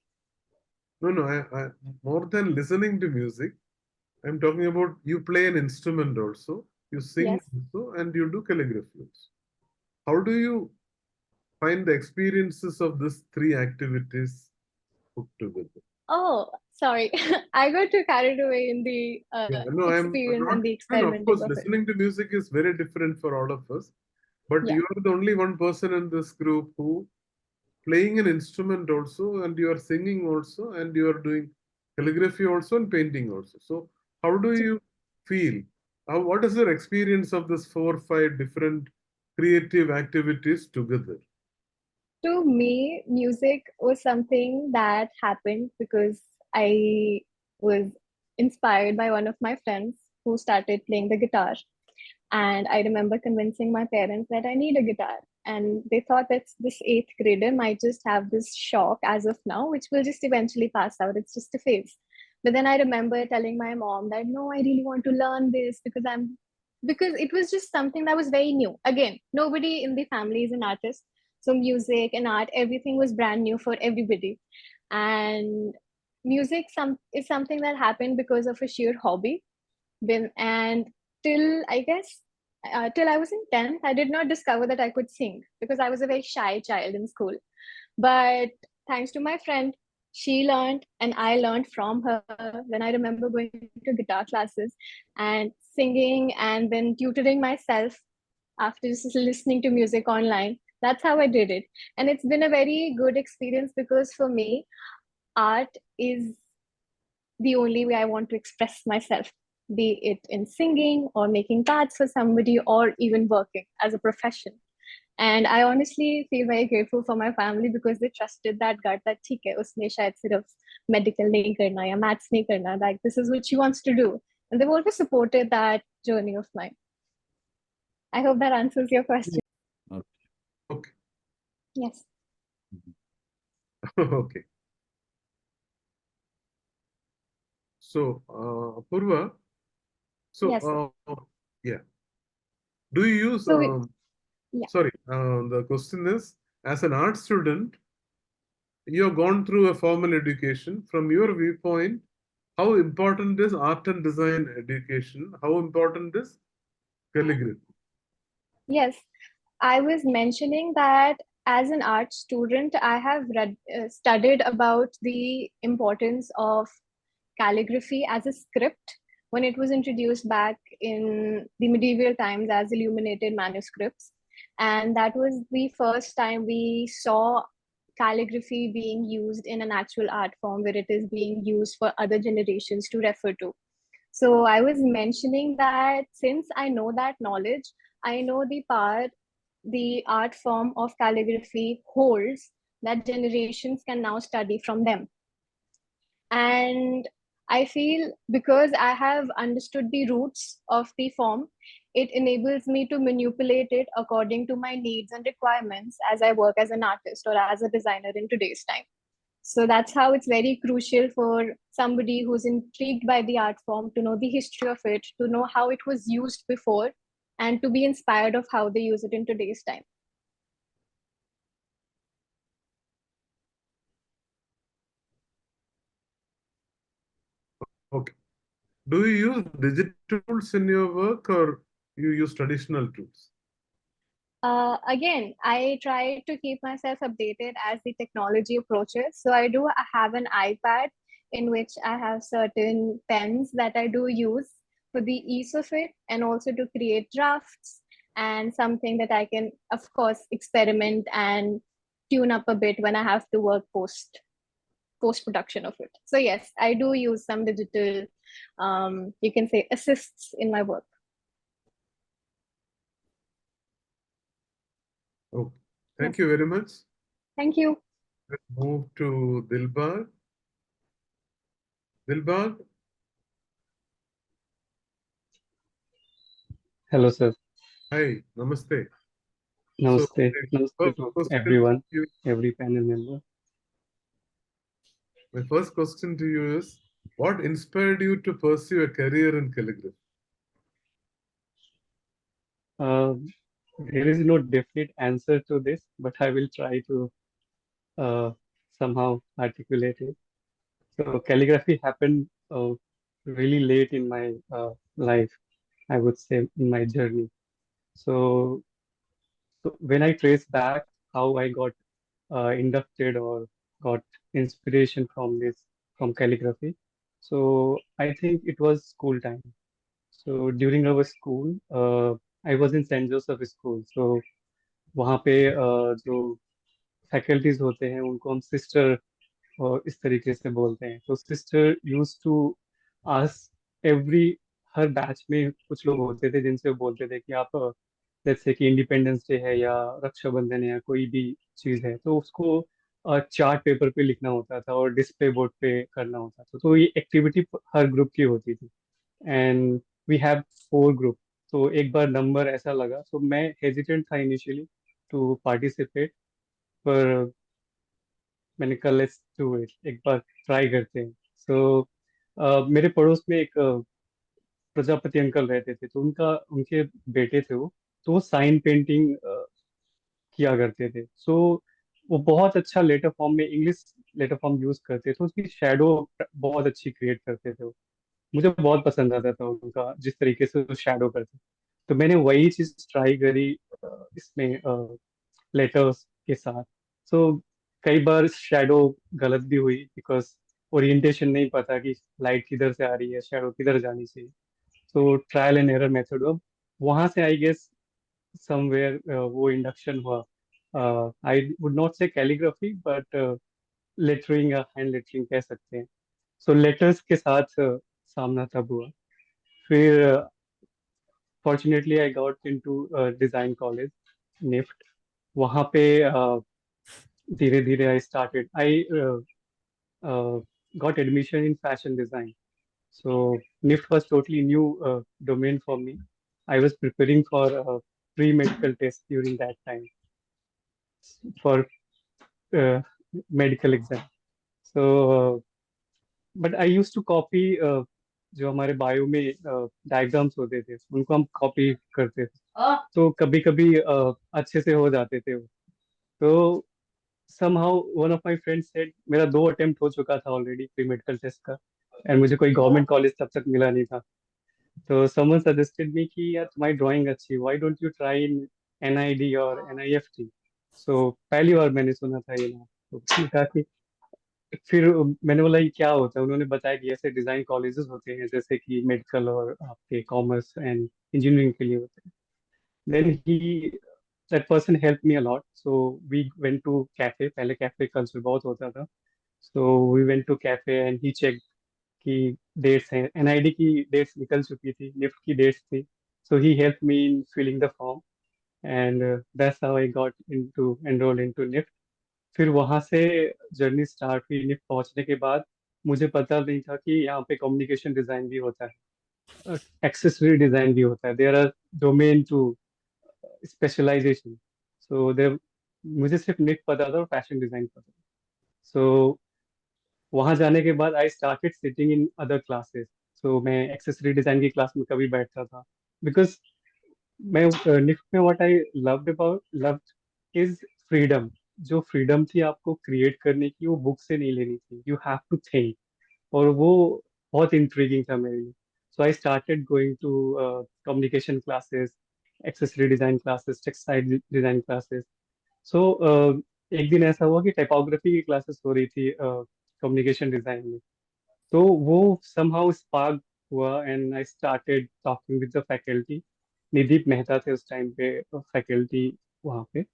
No, I more than listening to music, I'm talking about you play an instrument also, you sing Yes. also, and you do calligraphy also. How do you find the experiences of these three activities put together? Oh, sorry. I got too carried away in the Yeah, no, I'm experience not. and the No, of experimenting course, of it. listening to music is very different for all of us. But Yeah. you are the only one person in this group who playing an instrument also, and you are singing also, and you are doing calligraphy also and painting also. So, how do you feel? What is your experience of this 4 or 5 different creative activities together? To me, music was something that happened because I was inspired by one of my friends who started playing the guitar. And I remember convincing my parents that I need a guitar. And they thought that this eighth grader might just have this shock as of now, which will just eventually pass out. It's just a phase. But then I remember telling my mom that no, I really want to learn this because it was just something that was very new. Again, nobody in the family is an artist. So music and art, everything was brand new for everybody. And music is something that happened because of a sheer hobby. And till I guess till I was in 10th, I did not discover that I could sing because I was a very shy child in school. But thanks to my friend, she learned and I learned from her. Then I remember going to guitar classes and singing and then tutoring myself after just listening to music online. That's how I did it. And it's been a very good experience because for me, art is the only way I want to express myself, be it in singing or making cards for somebody or even working as a profession. And I honestly feel very grateful for my family because they trusted that gut that ठीक है उसने शायद सिर्फ medical नहीं करना या maths नहीं करना, like this is what she wants to do, and they've always supported that journey of mine. I hope that answers your question. Okay. Yes. Okay. So, Apurva, so, Yes, sir. yeah. Do you use, So yeah. sorry, the question is, as an art student, you have gone through a formal education. From your viewpoint, how important is art and design education? How important is calligraphy? Yes, I was mentioning that as an art student, I have studied about the importance of calligraphy as a script when it was introduced back in the medieval times as illuminated manuscripts. And that was the first time we saw calligraphy being used in an actual art form where it is being used for other generations to refer to. So I was mentioning that since I know that knowledge, I know the power the art form of calligraphy holds that generations can now study from them. And I feel because I have understood the roots of the form, it enables me to manipulate it according to my needs and requirements as I work as an artist or as a designer in today's time. So that's how it's very crucial for somebody who's intrigued by the art form to know the history of it, to know how it was used before, and to be inspired of how they use it in today's time. Okay. Do you use digital tools in your work or you use traditional tools? Again, I try to keep myself updated as the technology approaches. So I do have an iPad in which I have certain pens that I do use for the ease of it, and also to create drafts, and something that I can, of course, experiment and tune up a bit when I have to work post production of it. So yes, I do use some digital, you can say, assists in my work. Okay. Thank you very much. Thank you. Let's move to Dilbag. Dilbag, Hello, sir. hi, namaste. Namaste. My Namaste first to question everyone, to you, every panel member. my first question to you is, what inspired you to pursue a career in calligraphy? Uh, there is no definite answer to this, but I will try to uh, somehow articulate it. So, calligraphy happened really late in my life, I would say, in my journey. So, so when I trace back how I got inducted or got inspiration from from calligraphy, so I think it was school time. So during our school, I was in Saint Joseph school. So वहाँ पे जो faculties होते हैं उनको हम sister और इस तरीके से बोलते हैं. तो sister use to ask every हर बैच में कुछ लोग होते थे जिनसे वो बोलते थे कि आप जैसे कि इंडिपेंडेंस डे है या रक्षाबंधन है या कोई भी चीज है तो उसको चार्ट पेपर पे लिखना होता था और डिस्प्ले बोर्ड पे करना होता था. तो ये एक्टिविटी हर ग्रुप की होती थी. And we have 4 group. तो एक बार नंबर ऐसा लगा, तो मैं हेजिटेंट था इनिशियली टू पार्टिसिपेट, पर मैंने कहा लेट्स डू इट, एक बार ट्राई करते हैं. सो मेरे पड़ोस में एक प्रजापति अंकल रहते थे, तो उनका उनके बेटे थे वो, तो वो साइन पेंटिंग किया करते थे. सो वो बहुत अच्छा लेटर फॉर्म में इंग्लिश लेटर फॉर्म यूज करते थे, उसकी शेडो बहुत अच्छी क्रिएट करते थे वो. मुझे बहुत पसंद आता था उनका जिस तरीके से वो शेडो करते. तो मैंने वही चीज ट्राई करी इसमें लेटर्स के साथ. सो कई बार शेडो गलत भी हुई बिकॉज ओरिएंटेशन नहीं पता कि लाइट किधर से आ रही है, शेडो किधर जानी चाहिए. तो ट्रायल एंड एरर मेथड, अब वहां से आई गेस समवेयर वो इंडक्शन हुआ. आई वुड नॉट से कैलीग्राफी बट लेटरिंग या हैंड लेटरिंग कह सकते हैं. सो लेटर्स के साथ सामना तब हुआ. फिर fortunately I got into design college NIFT. वहाँ पे धीरे धीरे I started, I got admission in fashion design. So NIFT was totally new domain for me. I was preparing for a pre-medical test during that time for uh, medical exam. So, but I used to copy जो हमारे bio में diagrams होते थे उनको हम copy करते थे. तो कभी कभी अच्छे से हो जाते थे वो. तो somehow one of my friends said, मेरा 2 अटेम्प्ट हो चुका था ऑलरेडी प्री मेडिकल टेस्ट का, एंड मुझे कोई गवर्नमेंट कॉलेज तब तक मिला नहीं था. तो someone suggested me कि यार तुम्हारी ड्राइंग अच्छी है, why don't you try in NID और NIFT. सो पहली बार मैंने सुना था ये नाम. तो उसने कहा कि फिर मैंने बोला ये क्या होता है. उन्होंने बताया कि ऐसे डिजाइन कॉलेजेस होते हैं जैसे कि मेडिकल और आपके कॉमर्स एंड इंजीनियरिंग के लिए होते हैं. Then that person helped me a lot. So we went to cafe. पहले cafe culture बहुत होता था. So we went to cafe and he checked कि dates हैं. NID की dates निकल चुकी थी, NIFT की dates थी. So he helped me in filling the form, and that's how I got into enrolled into NIFT. फिर वहाँ से जर्नी स्टार्ट हुई. NIFT पहुँचने के बाद मुझे पता नहीं था कि यहाँ पे कम्युनिकेशन डिजाइन भी होता है, एक्सेसरी डिजाइन भी होता है. There are domain to specialization. So there मुझे सिर्फ निट पता था और फैशन डिजाइन पता था. सो वहां जाने के बाद I started sitting in other classes. So मैं एक्सेसरी डिजाइन की क्लास में कभी बैठता था, बिकॉज मैं निफ्ट में what I loved is freedom. जो फ्रीडम थी आपको क्रिएट करने की, वो बुक से नहीं लेनी थी. You have to think. और वो बहुत इंट्रीगिंग था मेरे लिए. So I started going to communication classes, accessory design classes, textile design classes. So एक दिन ऐसा हुआ कि टाइपोग्राफी की क्लासेस हो रही थी कम्युनिकेशन डिजाइन में. तो वो समहाउ स्पार्क हुआ and I started talking with the faculty. Nideep Mehta थे उस टाइम पे फैकल्टी वहाँ पे,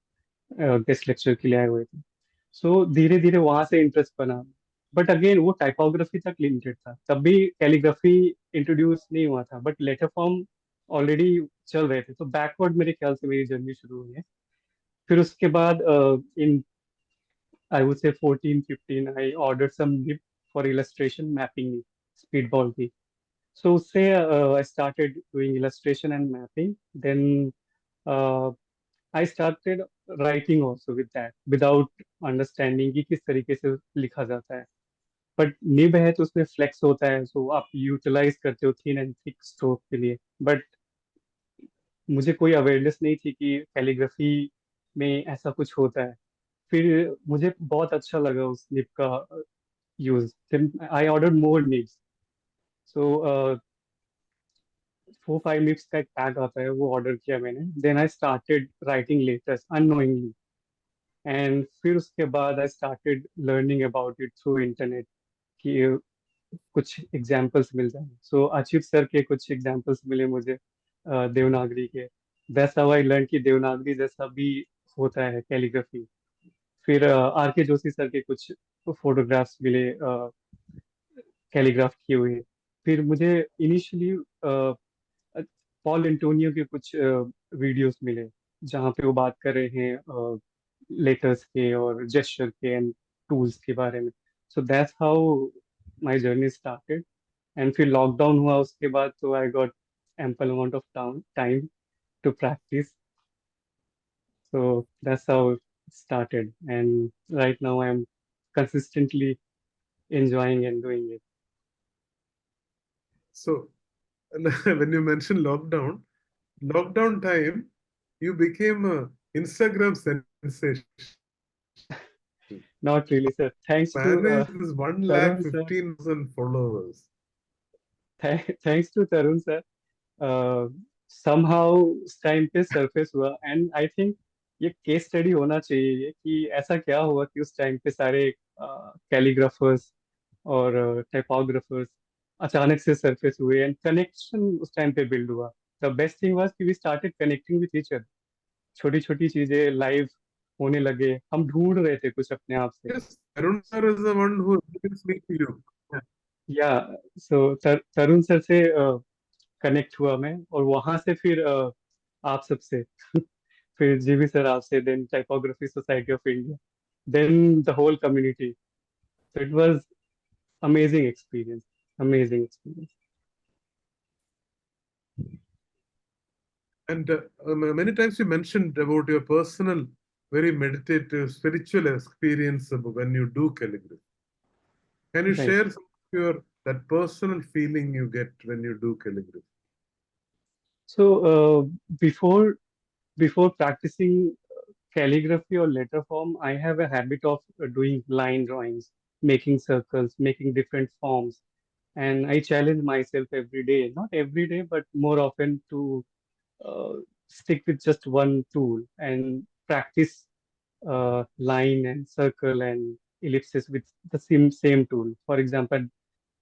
गेस्ट लेक्चर के लिए आए हुए थे. सो धीरे धीरे वहां से इंटरेस्ट बना. बट अगेन वो टाइपोग्राफी तक लिमिटेड था, तब भी कैलीग्राफी इंट्रोड्यूस नहीं हुआ था, बट लेटर फॉर्म ऑलरेडी चल रहे थे. तो बैकवर्ड मेरे ख्याल से मेरी जर्नी शुरू हुई है. फिर उसके बाद इन I would say 14 15 I order some nib for illustration mapping speed ball की. So उससे I started doing illustration and mapping. Then uh, I started writing also with that, without understanding कि किस तरीके से लिखा जाता है. बट निब है तो उसमें फ्लेक्स होता है, सो आप यूटिलाइज करते हो थिन एंड थिक स्ट्रोक के लिए. बट मुझे कोई अवेयरनेस नहीं थी कि कैलीग्राफी में ऐसा कुछ होता है. फिर मुझे बहुत अच्छा लगा उस निब का use. I order more nibs. So 4 5 nibs का एक पैक आता है, वो ऑर्डर किया मैंने. Then I started writing letters unknowingly. And फिर उसके बाद I started learning about it through internet, कि कुछ एग्जाम्पल्स मिल जाए. सो अच्युत सर के कुछ एग्जाम्पल्स मिले मुझे देवनागरी के. दैट्स हाउ आई लर्न कि देवनागरी जैसा भी होता है कैलीग्राफी. फिर आर के जोशी सर के कुछ फोटोग्राफ्स मिले कैलीग्राफ किए हुए. फिर मुझे इनिशियली पॉल एंटोनियो के कुछ वीडियोस मिले, जहाँ पे वो बात कर रहे हैं लेटर्स के और जेस्चर के एंड टूल्स के बारे में. So that's how my journey started. And फिर लॉकडाउन हुआ उसके बाद, तो I got ample amount of time to practise. So that's how started, and right now I am consistently enjoying and doing it. So, when you mentioned lockdown time, you became a Instagram sensation. Not really, sir. Thanks to Managed this one lakh Tarun sir. 15,000 followers. Thanks to Tarun sir. Somehow उस time पे surface हुआ. And I think ये case study होना चाहिए कि ऐसा क्या हुआ कि उस टाइम पे सारे कैलीग्राफर्स और टाइपोग्राफर्स अचानक से सरफेस हुए एंड कनेक्शन उस टाइम पे बिल्ड हुआ. द बेस्ट थिंग वाज कि we started connecting with each other. छोटी छोटी चीजें लाइव होने लगे. हम ढूंढ रहे थे कुछ अपने आप से. Yes, Arun sir is the one who introduced me to you. Yeah. या सो तरुण सर से कनेक्ट हुआ मैं, और वहां से फिर आप सबसे फिर जीवी सर आपसे, then typography society of India, then the whole community. So it was amazing experience, amazing experience. And many times you mentioned about your personal, very meditative, spiritual experience when you do calligraphy. Can you Right. share some of your that personal feeling you get when you do calligraphy? So before practicing calligraphy or letter form, I have a habit of doing line drawings, making circles, making different forms, and I challenge myself every day. Not every day, but more often to uh, stick with just one tool and practice line and circle and ellipses with the same tool. For example,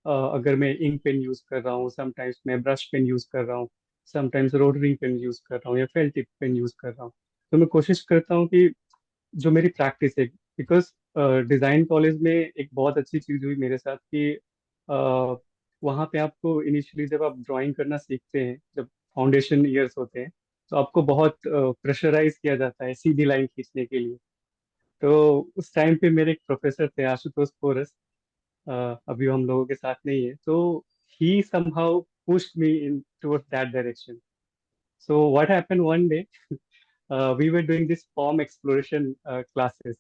अगर मैं ink pen use कर रहा हूँ, sometimes मैं brush pen use कर रहा हूँ, sometimes rotary pen use कर रहा हूँ या फेल टिप पेन यूज कर रहा हूँ. तो मैं कोशिश करता हूँ कि जो मेरी प्रैक्टिस है, बिकॉज डिजाइन कॉलेज में एक बहुत अच्छी चीज हुई मेरे साथ कि वहाँ पे आपको इनिशियली जब आप ड्राइंग करना सीखते हैं, जब फाउंडेशन ईयर्स होते हैं, तो आपको बहुत प्रेशराइज किया जाता है सीधी लाइन खींचने के लिए. तो उस टाइम पे मेरे एक प्रोफेसर थे, आशुतोष पोरस. अभी वो हम लोगों के साथ नहीं है. तो he somehow pushed me in towards that direction. So what happened one day, we were doing this form exploration classes.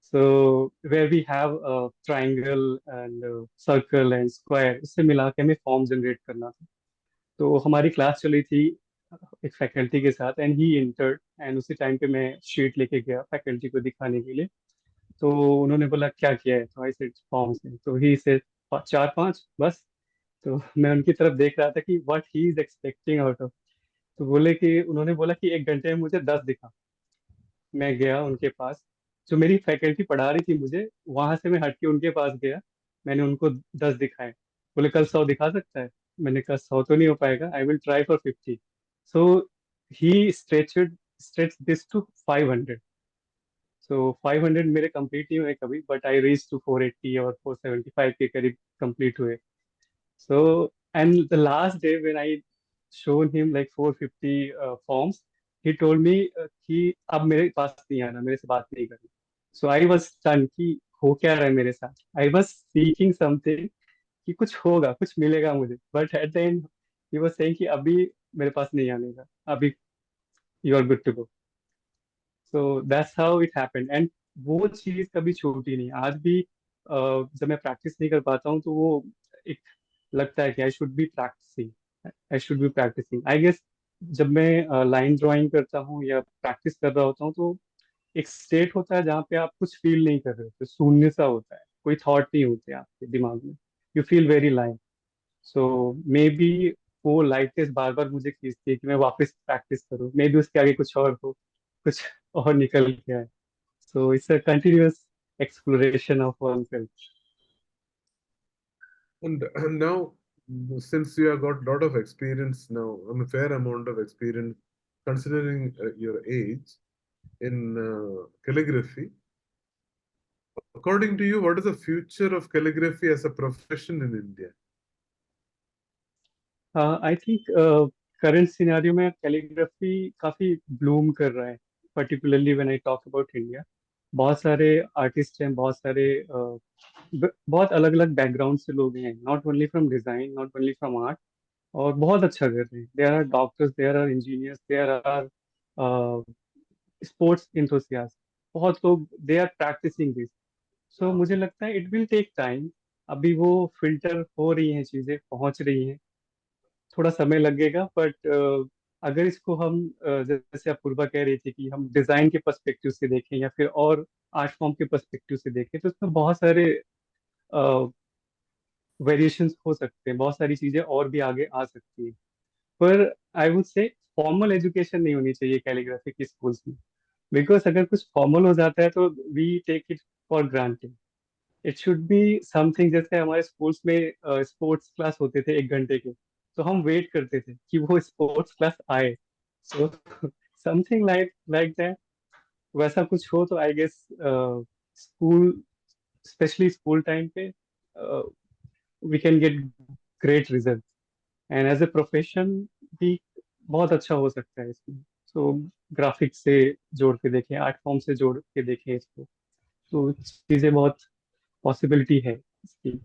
So where we have a triangle and circle and square, इससे मिला के हमें फॉर्म जनरेट करना था. तो हमारी class चली थी एक फैकल्टी के साथ, एंड ही इंटर्ड, एंड उसी टाइम पे मैं शीट लेके गया फैकल्टी को दिखाने के लिए. तो उन्होंने बोला क्या किया है, तो आई सेड फॉर्म्स है. तो ही से 4-5 बस. तो मैं उनकी तरफ देख रहा था कि what he is expecting out of. तो बोले कि उन्होंने बोला कि 1 घंटे में मुझे 10 दिखा. मैं गया उनके पास, जो मेरी फैकल्टी पढ़ा रही थी मुझे, वहां से मैं हट के उनके पास गया. मैंने उनको 10 दिखाए. बोले कल 100 दिखा सकता है. मैंने कहा 100 तो नहीं हो पाएगा, I will try for 50. So he stretch this to 500. So 500 मेरे कंप्लीट नहीं हुए कभी, बट आई रीच टू 480 और 475 के करीब कंप्लीट हुए. So, and the last day when I shown him like 450 forms, he told me कि अब मेरे पास नहीं आना, मेरे से बात नहीं करनी. So I was stunned कि हो क्या रहा है मेरे साथ. I was seeking something कि कुछ होगा, कुछ मिलेगा मुझे. But at the end he was saying कि अभी मेरे पास नहीं आने का, अभी you are good to go. So that's how it happened. And वो चीज कभी छूटी नहीं. आज भी जब मैं प्रैक्टिस नहीं कर पाता हूँ तो वो एक लगता है कि I should be practising I guess. जब मैं लाइन ड्राइंग करता हूँ या प्रैक्टिस कर रहा होता हूँ तो एक स्टेट होता है जहाँ पे आप कुछ फील नहीं कर रहे होते, शून्य सा होता है, कोई थॉट नहीं होते आपके दिमाग में. You feel very light. So may be वो लाइटनेस बार बार मुझे खींचती है कि मैं वापस प्रैक्टिस करूँ. मे बी उसके आगे कुछ और हो, कुछ और निकल के आए. So it's a continuous exploration of oneself. And now, since you have got a lot of experience now, a fair amount of experience, considering your age in calligraphy, according to you, what is the future of calligraphy as a profession in India? I think current scenario में calligraphy काफी bloom कर रहा है, particularly when I talk about India. बहुत सारे artist हैं, बहुत सारे बहुत अलग अलग बैकग्राउंड से लोग हैं, not only from design, not only from art, और बहुत अच्छा कर रहे हैं. There are doctors, there are engineers, there are sports enthusiast. बहुत लोग they are practising this. So मुझे लगता है इट विल टेक टाइम. अभी वो फिल्टर हो रही हैं, चीजें पहुंच रही हैं, थोड़ा समय लगेगा. बट अगर इसको हम जैसे अपूर्वा कह रही थी कि हम डिजाइन के पर्सपेक्टिव से देखें या फिर और आर्ट फॉर्म के पर्सपेक्टिव से देखें, तो इसमें बहुत सारे वेरिएशंस हो सकते हैं, बहुत सारी चीजें और भी आगे आ सकती हैं. पर I would say formal education नहीं होनी चाहिए कैलीग्राफी की स्कूल्स में. बिकॉज अगर कुछ फॉर्मल हो जाता है तो we take it for granted. It should be something. जैसे हमारे स्कूल्स में स्पोर्ट्स क्लास होते थे 1 घंटे के, तो हम वेट करते थे कि वो स्पोर्ट्स क्लास आए. So something like like that, वैसा कुछ हो तो I guess school, specially school time पे, we can get great result. And as a profession भी बहुत अच्छा हो सकता है इसमें. सो ग्राफिक्स से जोड़ के देखें, आर्ट फॉर्म से जोड़ के देखें इसको, तो चीजें बहुत पॉसिबिलिटी है इसकी.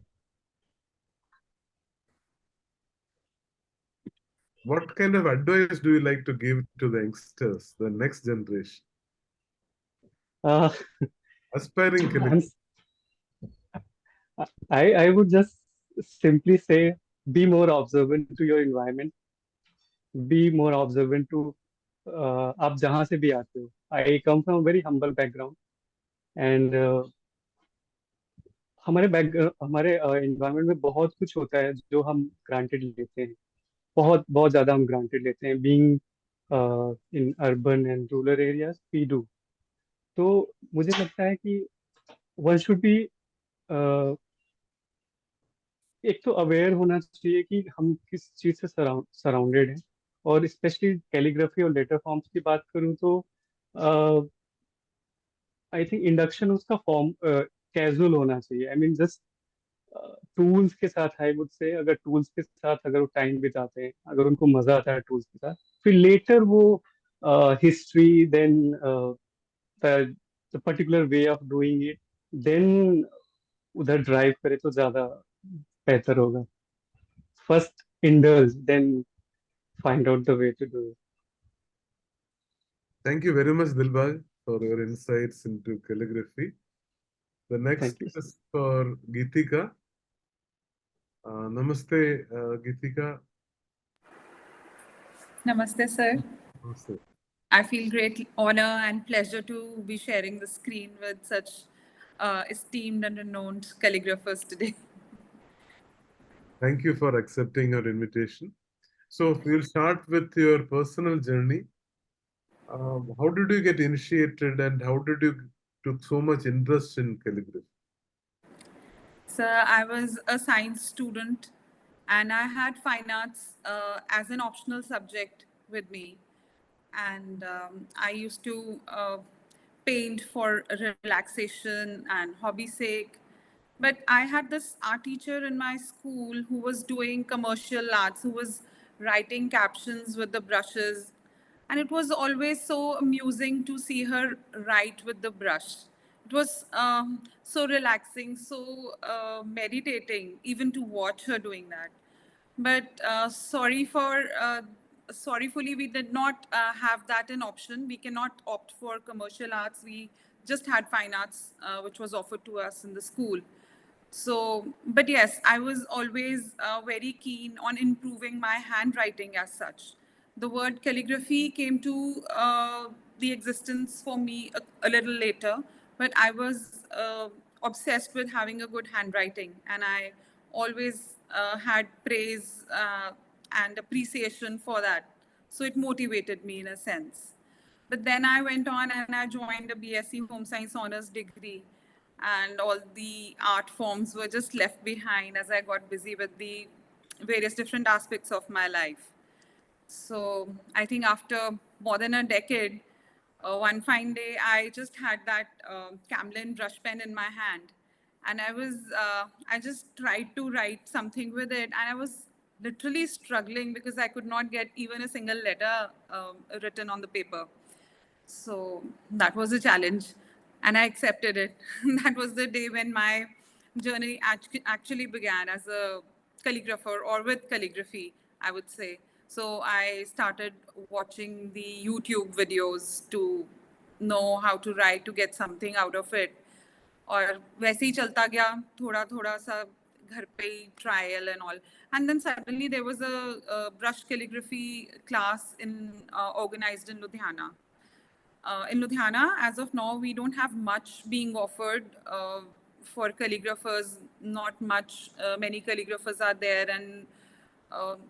What kind of advice do you like to give to the youngsters, the next generation, Uh, aspiring I'm, calligraphers? I would just simply say be more observant to your environment, be more observant to आप जहाँ से भी आते हो. I come from a very humble background, and हमारे environment में बहुत कुछ होता है जो हम granted लेते हैं. बहुत बहुत ज्यादा हम granted लेते हैं. Being in urban and rural areas, we do. तो मुझे लगता है कि one should be एक तो अवेयर होना चाहिए कि हम किस चीज से सराउंडेड हैं. और स्पेशली कैलीग्राफी और लेटर फॉर्म्स की बात करूँ तो आई थिंक इंडक्शन उसका फॉर्म कैजुअल होना चाहिए. आई मीन जस्ट टूल्स के साथ. आई वुड से अगर टूल्स के साथ अगर वो टाइम बिताते हैं, अगर उनको मजा आता है टूल्स के साथ, फिर लेटर वो history, then the particular way of doing it, then उधर ड्राइव करे तो ज्यादा बेहतर होगा. First indulge, then find out the way to do it. Thank you very much, Dilbag, for your insights into calligraphy. The next Thank you. is for Gitika. Namaste, Gitika. Namaste, sir. Namaste. I feel great honor and pleasure to be sharing the screen with such esteemed and renowned calligraphers today. Thank you for accepting our invitation. So we'll start with your personal journey. How did you get initiated and how did you took so much interest in calligraphy? So I was a science student and I had fine arts as an optional subject with me. And I used to paint for relaxation and hobby sake. But I had this art teacher in my school who was doing commercial arts, who was writing captions with the brushes. And it was always so amusing to see her write with the brush. It was so relaxing, so meditating, even to watch her doing that. But sorryfully, we did not have that an option. We cannot opt for commercial arts. We just had fine arts, which was offered to us in the school. So, but yes, I was always very keen on improving my handwriting as such. The word calligraphy came to the existence for me a little later, but I was obsessed with having a good handwriting, and I always had praise and appreciation for that. So it motivated me in a sense. But then I went on and I joined a BSc Home Science Honors degree, and all the art forms were just left behind as I got busy with the various different aspects of my life. So I think after more than a decade, one fine day, I just had that Camlin brush pen in my hand, and I just tried to write something with it, and I was literally struggling because I could not get even a single letter written on the paper. So that was a challenge, and I accepted it. That was the day when my journey actually began as a calligrapher, or with calligraphy, I would say. So I started watching the YouTube videos to know how to write, to get something out of it. और वैसे ही चलता गया, थोड़ा थोड़ा सा घर पे ही trial and all. And then suddenly there was a brush calligraphy class organized in Ludhiana. In Ludhiana, as of now, we don't have much being offered for calligraphers. Not much, many calligraphers are there, and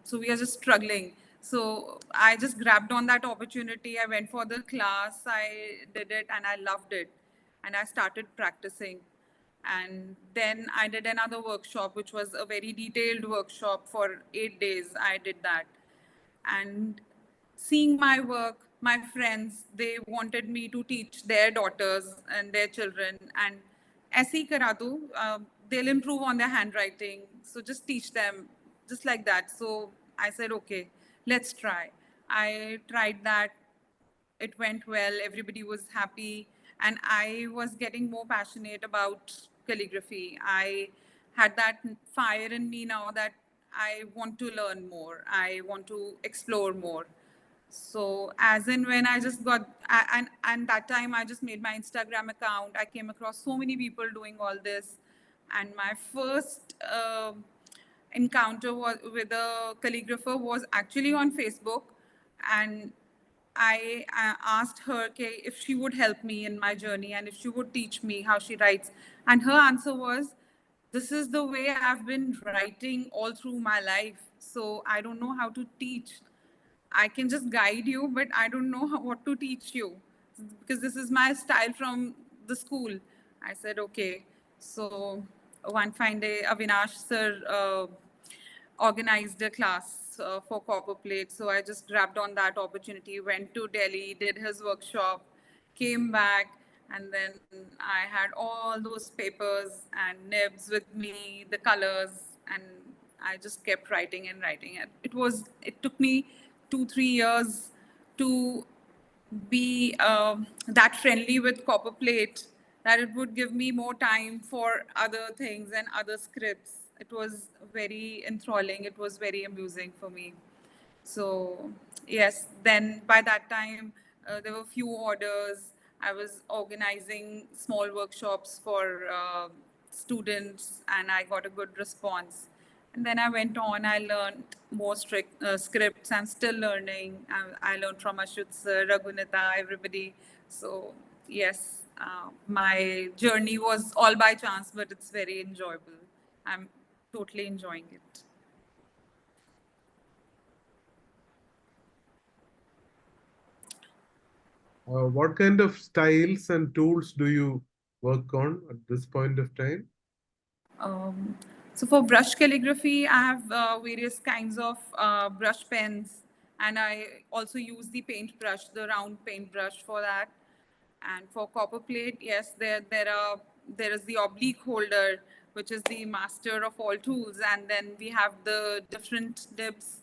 so we are just struggling. So I just grabbed on that opportunity. I went for the class, I did it, and I loved it. And I started practicing. And then I did another workshop, which was a very detailed workshop for 8 days. I did that. And seeing my work, my friends, they wanted me to teach their daughters and their children. And ऐसे ही करा दो, they'll improve on their handwriting. So just teach them, just like that. So I said, okay, let's try. I tried that. It went well. Everybody was happy. And I was getting more passionate about calligraphy. I had that fire in me now that I want to learn more. I want to explore more. So as in when I just got, and that time I just made my Instagram account. I came across so many people doing all this. And my first encounter with a calligrapher was actually on Facebook. And I asked her if she would help me in my journey and if she would teach me how she writes. And her answer was, this is the way I've been writing all through my life. So I don't know how to teach. I can just guide you, but I don't know what to teach you because this is my style from the school. I said, okay. So one fine day, Avinash sir organized a class for copper plate. So I just grabbed on that opportunity, went to Delhi, did his workshop, came back, and then I had all those papers and nibs with me, the colors, and I just kept writing and writing. It took me 2-3 years to be that friendly with copper plate that it would give me more time for other things and other scripts. It was very enthralling. It was very amusing for me. So yes, then by that time there were few orders. I was organizing small workshops for students, and I got a good response. And then I went on, I learned more scripts. I'm still learning. I learned from Achyut sir, Raghunita, everybody. So yes, my journey was all by chance, but it's very enjoyable. I'm totally enjoying it. What kind of styles and tools do you work on at this point of time? Um, so for brush calligraphy, I have various kinds of brush pens, and I also use the paintbrush, the round paintbrush for that. And for copper plate, yes, there is the oblique holder, which is the master of all tools, and then we have the different nibs,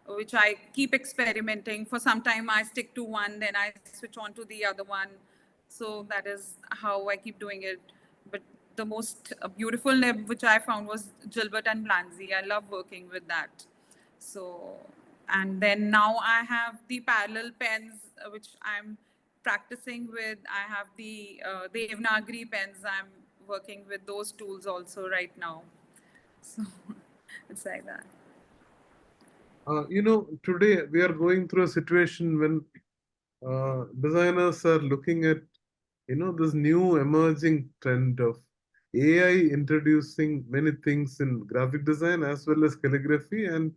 which I keep experimenting. For some time, I stick to one, then I switch on to the other one. So that is how I keep doing it. But the most beautiful nib which I found was Gilbert and Blanzy. I love working with that. So, and then now I have the parallel pens which I'm practicing with. I have the Devanagari pens. I'm working with those tools also right now. So it's like that. Today we are going through a situation when designers are looking at, this new emerging trend of AI introducing many things in graphic design as well as calligraphy and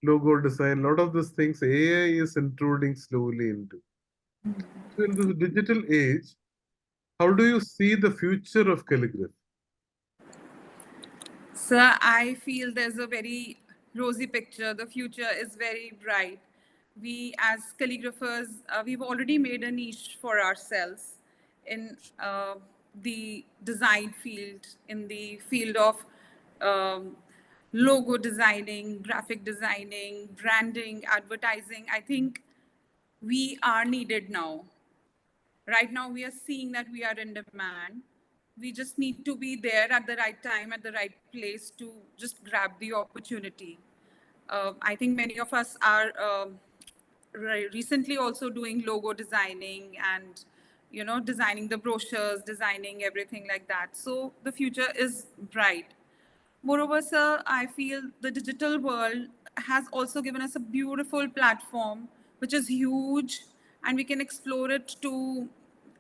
logo design. A lot of these things AI is intruding slowly into. So in this digital age, how do you see the future of calligraphy? So I feel there's a very rosy picture. The future is very bright. We, as calligraphers, we've already made a niche for ourselves in the design field, in the field of um, logo designing, graphic designing, branding, advertising. I think we are needed now. Right now, we are seeing that we are in demand. We just need to be there at the right time, at the right place to just grab the opportunity. I think many of us are recently also doing logo designing and, designing the brochures, designing everything like that. So the future is bright. Moreover, sir, I feel the digital world has also given us a beautiful platform, which is huge, and we can explore it to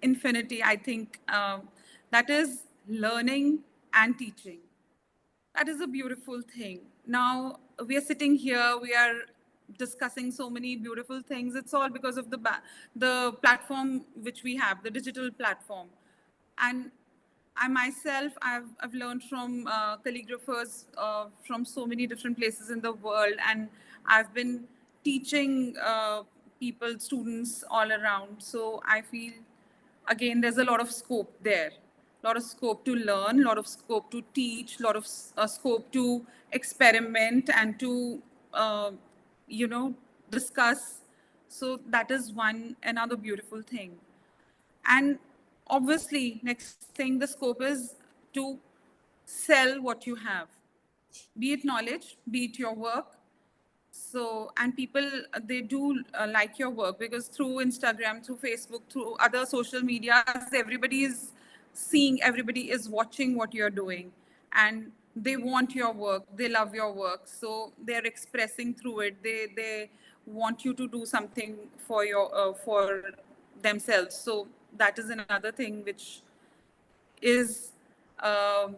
infinity. I think that is learning and teaching. That is a beautiful thing. Now we are sitting here, we are discussing so many beautiful things. It's all because of the platform which we have, the digital platform. And I myself, I've learned from calligraphers from so many different places in the world, and I've been teaching people, students all around. So I feel, again, there's a lot of scope there, a lot of scope to learn, a lot of scope to teach, a lot of scope to experiment and to, you know, discuss. So that is another beautiful thing. And obviously, next thing, the scope is to sell what you have, be it knowledge, be it your work. So, and people, they do like your work because through Instagram, through Facebook, through other social medias, everybody is seeing, everybody is watching what you're doing, and they want your work, they love your work. So they're expressing through it. They want you to do something for for themselves. So that is another thing which is uh,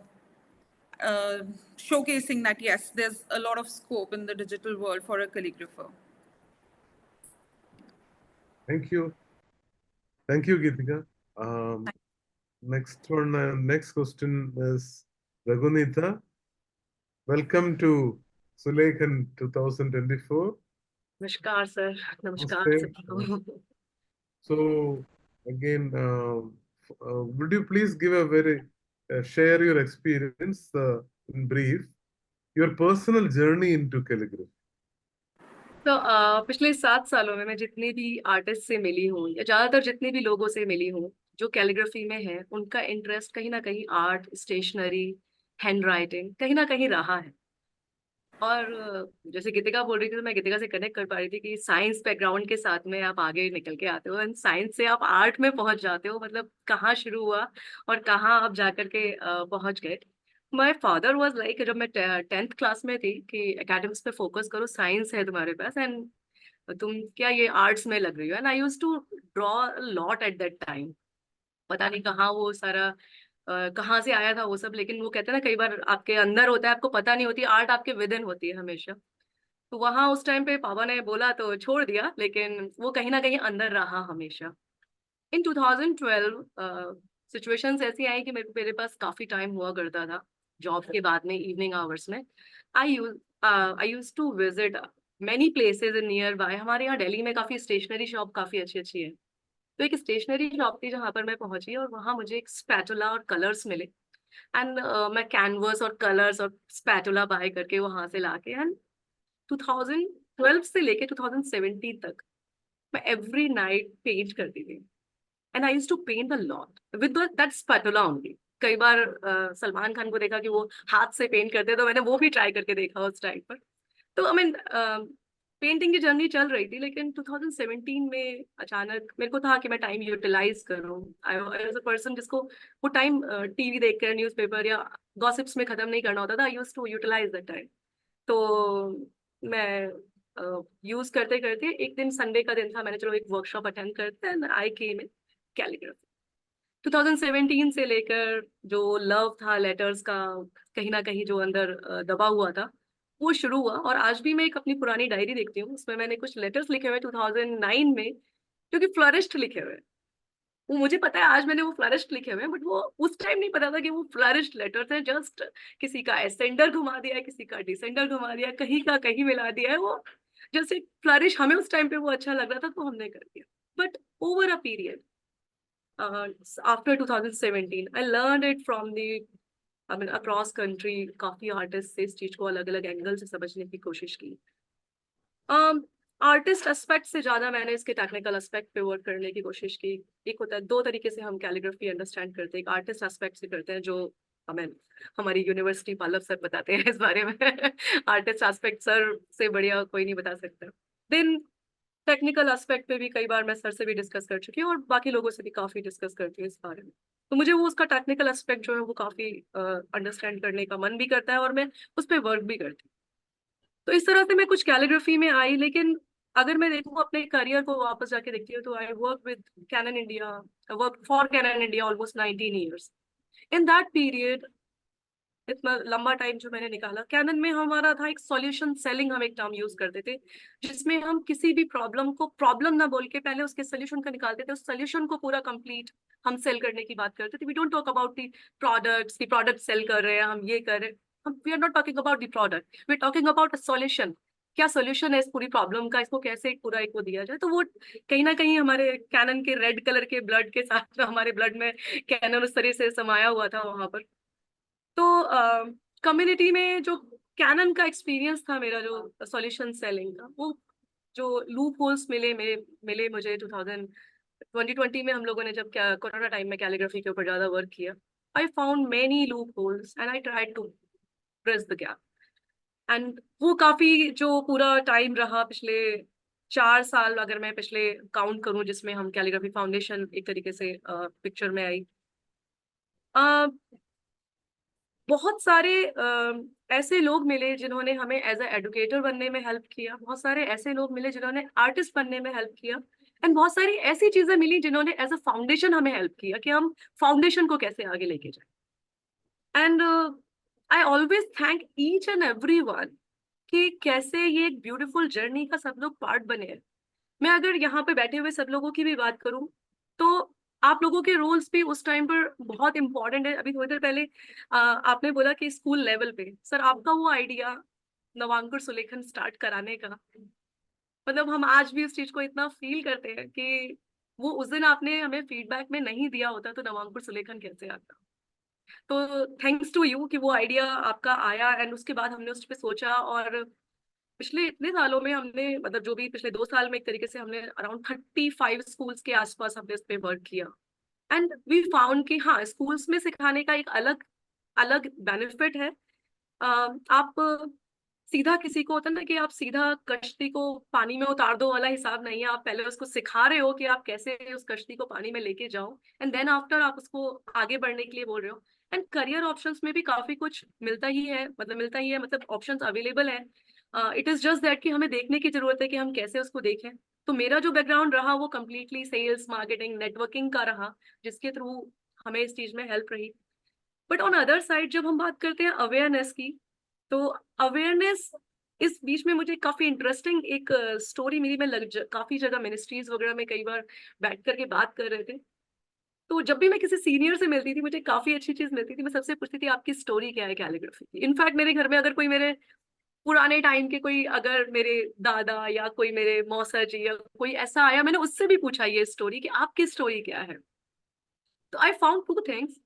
uh, showcasing that yes, there's a lot of scope in the digital world for a calligrapher. Thank you. Thank you, Gitika. Next question is Raghunita. Welcome to Sulekhan 2024. Namaskar, sir. Namaskar, Namaste. sabhi ko. So again, would you please give a share your experience in brief, your personal journey into calligraphy? तो पिछले 7 सालों में मैं जितने भी artist से मिली हूँ या ज्यादातर जितने भी लोगों से मिली हूँ जो कैलीग्राफी में है, उनका इंटरेस्ट कहीं ना कहीं आर्ट, स्टेशनरी, हैंड राइटिंग कहीं ना कहीं रहा है। और जैसे गीतिका बोल रही थी तो मैं गीतिका से कनेक्ट कर पा रही थी कि साइंस बैकग्राउंड के साथ में आप आगे निकल के आते हो एंड साइंस से आप आर्ट में पहुंच जाते हो, मतलब कहाँ शुरू हुआ और कहाँ आप जाकर के पहुंच गए। माय फादर वाज लाइक, जब मैं 10th क्लास में थी, कि एकेडमिक्स पे फोकस करो, साइंस है तुम्हारे पास एंड तुम क्या ये आर्ट्स में लग रही हो। And I used to draw lot at that time. पता नहीं कहाँ वो सारा कहाँ से आया था वो सब, लेकिन वो कहते हैं ना कई बार आपके अंदर होता है, आपको पता नहीं होती, आर्ट आपके विद इन होती है हमेशा। तो वहां उस टाइम पे पापा ने बोला तो छोड़ दिया, लेकिन वो कहीं ना कहीं अंदर रहा हमेशा। इन 2012 सिचुएशंस ऐसी आई कि मेरे पास काफी टाइम हुआ करता था जॉब के बाद में, इवनिंग आवर्स में। I use to visit many places in near. हमारे यहाँ दिल्ली में काफी स्टेशनरी शॉप काफी अच्छी अच्छी है। तो एक स्टेशनरी शॉप थी जहां पर मैं पहुंची और वहां मुझे एक स्पैटुला और कलर्स मिले एंड मैं कैनवस और कलर्स और स्पैटुला बाय करके वहां से लाके, एंड 2012 से लेके 2017 तक मैं एवरी नाइट पेंट करती थी। And I used to paint a lot with that spatula only. कई बार सलमान खान को देखा कि वो हाथ से पेंट करते हैं, तो मैंने वो भी ट्राई करके देखा उस टाइम पर। तो आई मीन पेंटिंग की जर्नी चल रही थी, लेकिन 2017 में अचानक मेरे को था कि मैं टाइम यूटिलाइज करूं। आई वाज अ पर्सन जिसको वो टाइम टीवी देखकर, न्यूज़पेपर या गॉसिप्स में खत्म नहीं करना होता था। I used to utilise that time. तो मैं यूज करते करते एक दिन संडे का दिन था, मैंने चलो एक वर्कशॉप अटेंड करते हैं, आई केम इन कैलीग्राफी। 2017 से लेकर जो लव था लेटर्स का, कहीं ना कहीं जो अंदर दबा हुआ था, वो शुरू हुआ। और आज भी मैं एक अपनी पुरानी डायरी देखती हूँ, उसमें मैंने कुछ लेटर्स लिखे हुए 2009 में, जो कि फ्लरिश्ड लिखे हुए हैं। वो मुझे पता है आज मैंने वो फ्लरिश्ड लिखे हुए हैं, बट वो उस टाइम नहीं पता था कि वो फ्लरिश्ड लेटर्स हैं। जस्ट किसी का एसेंडर घुमा दिया है, किसी का डिसेंडर घुमा दिया, कहीं का कहीं मिला दिया है। वो जैसे फ्लरिश, हमें उस टाइम पे वो अच्छा लग रहा था तो हमने कर दिया। But over a period after 2017 I learned it from the, I mean, across country। काफी आर्टिस्ट से इस चीज को अलग अलग एंगल से समझने की कोशिश की। आर्टिस्ट एस्पेक्ट से ज्यादा मैंने इसके टेक्निकल एस्पेक्ट पे वर्क करने की कोशिश की। एक होता है, दो तरीके से हम कैलीग्राफी अंडरस्टैंड करते हैं। एक आर्टिस्ट एस्पेक्ट से करते हैं, जो हमें हमारी यूनिवर्सिटी पालव सर बताते हैं इस बारे में आर्टिस्ट एस्पेक्ट सर से बढ़िया कोई नहीं बता सकता। देन टेक्निकल एस्पेक्ट पे भी कई बार मैं सर से भी डिस्कस कर चुकी हूँ और बाकी लोगों से भी काफी डिस्कस करती हूँ इस बारे में। तो मुझे वो उसका टेक्निकल एस्पेक्ट जो है वो काफी अंडरस्टैंड करने का मन भी करता है और मैं उस पर वर्क भी करती हूँ। तो इस तरह से मैं कुछ कैलीग्राफी में आई। लेकिन अगर मैं देखूँ अपने करियर को वापस जाके देखती हूँ, तो I work with Canon India, work for Canon India almost 19 years. In that period, इतना लंबा टाइम जो मैंने निकाला कैनन में, हमारा था एक सॉल्यूशन सेलिंग, हम एक टर्म यूज करते थे, जिसमें हम किसी भी प्रॉब्लम को प्रॉब्लम ना बोल के पहले उसके सोल्यूशन को निकालते थे, उस सोल्यूशन को पूरा कंप्लीट हम सेल करने की बात करते थे। We don't talk about the products, की प्रोडक्ट सेल कर रहे हैं हम, ये कर रहे हैं हम, we are not talking about the product, we are talking about a solution. क्या सोल्यूशन है इस पूरी प्रॉब्लम का, इसको कैसे एक पूरा एक वो दिया जाए। तो वो कहीं ना कहीं हमारे कैनन के रेड कलर के ब्लड के साथ, हमारे ब्लड में कैनन उस तरह से समाया हुआ था वहां पर। तो कम्युनिटी में जो कैनन का एक्सपीरियंस था मेरा, जो सॉल्यूशन सेलिंग का, वो जो लूप होल्स मिले मुझे 2020 में, हम लोगों ने जब क्या कोरोना टाइम में कैलीग्राफी के ऊपर ज्यादा वर्क किया, I found many loopholes and I tried to bridge the gap. And वो काफी जो पूरा टाइम रहा, पिछले 4 साल अगर मैं पिछले काउंट करूं, जिसमें हम कैलीग्राफी फाउंडेशन एक तरीके से पिक्चर में आई, बहुत सारे ऐसे लोग मिले जिन्होंने हमें एज ए एडुकेटर बनने में हेल्प किया, बहुत सारे ऐसे लोग मिले जिन्होंने आर्टिस्ट बनने में हेल्प किया, एंड बहुत सारी ऐसी चीजें मिली जिन्होंने एज अ फाउंडेशन हमें हेल्प किया कि हम फाउंडेशन को कैसे आगे लेके जाए। And I always thank each and every one कि कैसे ये एक ब्यूटीफुल जर्नी का सब लोग पार्ट बने हैं। मैं अगर यहाँ पे बैठे हुए सब लोगों की भी बात करूं, तो आप लोगों के रोल्स भी उस टाइम पर बहुत इंपॉर्टेंट है। अभी थोड़ी देर पहले आपने बोला कि स्कूल लेवल पे, सर आपका वो आइडिया नवांकुर सुलेखन स्टार्ट कराने का, मतलब हम आज भी उस चीज को इतना फील करते हैं कि वो उस दिन आपने हमें फीडबैक में नहीं दिया होता तो नवांकुर सुलेखन कैसे आता। तो थैंक्स टू यू कि वो आइडिया आपका आया, एंड उसके बाद हमने उस पर सोचा। और पिछले इतने सालों में हमने, मतलब जो भी पिछले 2 साल में, एक तरीके से हमने अराउंड 35 स्कूल्स के आसपास हमने इस पे वर्क किया। एंड वी फाउंड कि हाँ, स्कूल्स में सिखाने का एक अलग अलग बेनिफिट है। आप सीधा किसी को होता है ना कि आप सीधा कश्ती को पानी में उतार दो वाला हिसाब नहीं है। आप पहले उसको सिखा रहे हो कि आप कैसे उस कश्ती को पानी में लेके जाओ, एंड देन आफ्टर आप उसको आगे बढ़ने के लिए बोल रहे हो। एंड करियर ऑप्शंस में भी काफी कुछ मिलता ही है, मतलब ऑप्शंस अवेलेबल है। इट इज जस्ट दैट कि हमें देखने की जरूरत है कि हम कैसे उसको देखें। तो मेरा जो बैकग्राउंड रहा वो कम्प्लीटली सेल्स, मार्केटिंग, नेटवर्किंग का रहा, जिसके थ्रू हमें इस चीज में हेल्प रही। बट ऑन अदर साइड जब हम बात करते हैं अवेयरनेस की, तो अवेयरनेस इस बीच में मुझे काफी इंटरेस्टिंग एक स्टोरी मिली। मैं काफी जगह मिनिस्ट्रीज वगैरह में कई बार बैठ करके बात कर रहे थे, तो जब भी मैं किसी सीनियर से मिलती थी मुझे काफी अच्छी चीज मिलती थी। मैं सबसे पूछती थी आपकी स्टोरी क्या है कैलीग्राफी की। इनफैक्ट मेरे घर में अगर कोई मेरे पुराने टाइम के कोई, अगर मेरे दादा या कोई मेरे मौसा जी या कोई ऐसा आया, मैंने उससे भी पूछा ये स्टोरी कि आपकी स्टोरी क्या है। तो आई फाउंड टू थिंग्स।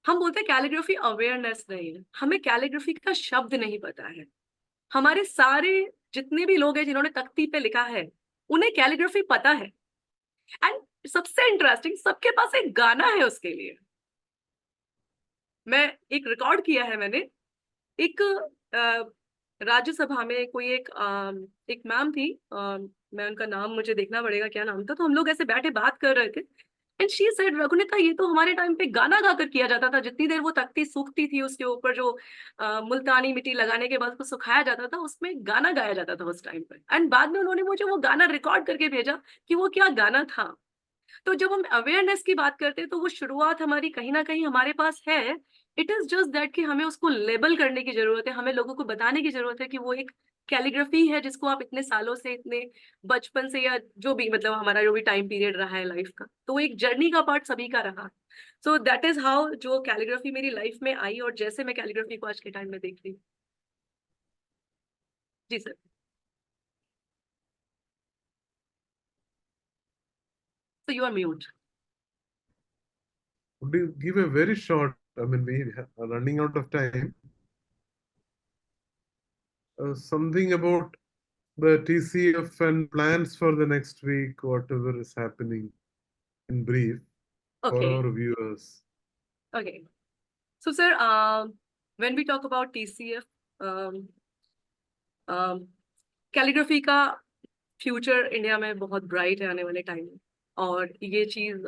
हम बोलते हैं कैलीग्राफी अवेयरनेस नहीं है, हमें कैलीग्राफी का शब्द नहीं पता है। हमारे सारे जितने भी लोग हैं जिन्होंने तख्ती पे लिखा है उन्हें कैलीग्राफी पता है, एंड सबसे इंटरेस्टिंग सबके पास एक गाना है उसके लिए। मैं एक रिकॉर्ड किया है मैंने, एक राज्यसभा में कोई एक मैम थी, मैं उनका नाम मुझे देखना पड़ेगा क्या नाम था। तो हम लोग ऐसे बैठे बात कर रहे थे, एंड शी सेड, रघुनीता ये तो हमारे टाइम पे गाना गाकर किया जाता था। जितनी देर वो तख्ती सूखती थी उसके ऊपर जो मुल्तानी मिट्टी लगाने के बाद उसको सुखाया जाता था, उसमें गाना गाया जाता था उस टाइम पर। एंड बाद में उन्होंने मुझे वो गाना रिकॉर्ड करके भेजा कि वो क्या गाना था। तो जब हम अवेयरनेस की बात करते हैं तो वो शुरुआत हमारी कहीं ना कहीं हमारे पास है। इट इज जस्ट दैट कि हमें उसको लेबल करने की जरूरत है, हमें लोगों को बताने की जरूरत है कि वो एक कैलीग्राफी है जिसको आप इतने सालों से, इतने बचपन से, या जो भी मतलब हमारा जो भी टाइम पीरियड रहा है लाइफ का, तो वो एक जर्नी का पार्ट सभी का रहा। सो दैट इज हाउ जो कैलीग्राफी मेरी लाइफ में आई और जैसे मैं कैलीग्राफी को आज के टाइम में देख रही हूँ। जी sir. So you are mute. Would you give a very short, I mean, we are running out of time. Something about the TCF and plans for the next week, whatever is happening in brief for Okay. our viewers. Okay. So sir, when we talk about TCF, calligraphy का future India में बहुत bright है आने वाले time में, और ये चीज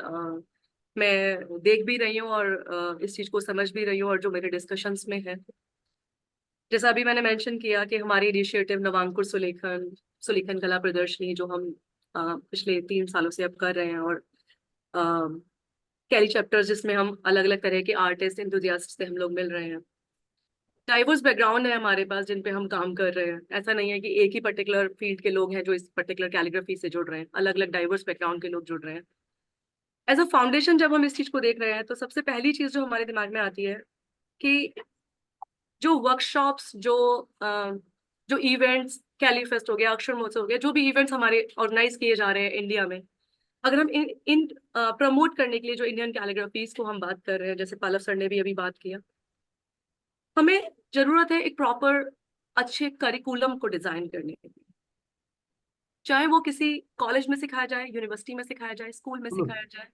मैं देख भी रही हूँ और इस चीज को समझ भी रही हूँ, और जो मेरे डिस्कशंस में है, जैसा अभी मैंने मेंशन किया कि हमारी इनिशिएटिव नवांकुर सुलेखन कला प्रदर्शनी जो हम पिछले 3 सालों से अब कर रहे हैं, और कैली चैप्टर्स जिसमें हम अलग अलग तरह के आर्टिस्ट एंथुसियास्ट से हम लोग मिल रहे हैं। डाइवर्स बैकग्राउंड है हमारे पास जिन पे हम काम कर रहे हैं। ऐसा नहीं है कि एक ही पर्टिकुलर फील्ड के लोग हैं जो इस पर्टिकुलर कैलीग्राफी से जुड़ रहे हैं, अलग अलग डाइवर्स बैकग्राउंड के लोग जुड़ रहे हैं। एज अ फाउंडेशन जब हम इस चीज को देख रहे हैं तो सबसे पहली चीज जो हमारे दिमाग में आती है कि जो वर्कशॉप्स, जो इवेंट्स, कैलीफेस्ट हो गया, अक्षर महोत्सव हो गया, जो भी इवेंट्स हमारे ऑर्गेनाइज किए जा रहे हैं इंडिया में, अगर हम इन प्रमोट करने के लिए जो इंडियन कैलीग्राफीज को हम बात कर रहे हैं, जैसे पल्लव सर ने भी अभी बात किया, हमें जरूरत है एक प्रॉपर अच्छे करिकुलम को डिजाइन करने के लिए। चाहे वो किसी कॉलेज में सिखाया जाए, यूनिवर्सिटी में सिखाया जाए, स्कूल में सिखाया जाए।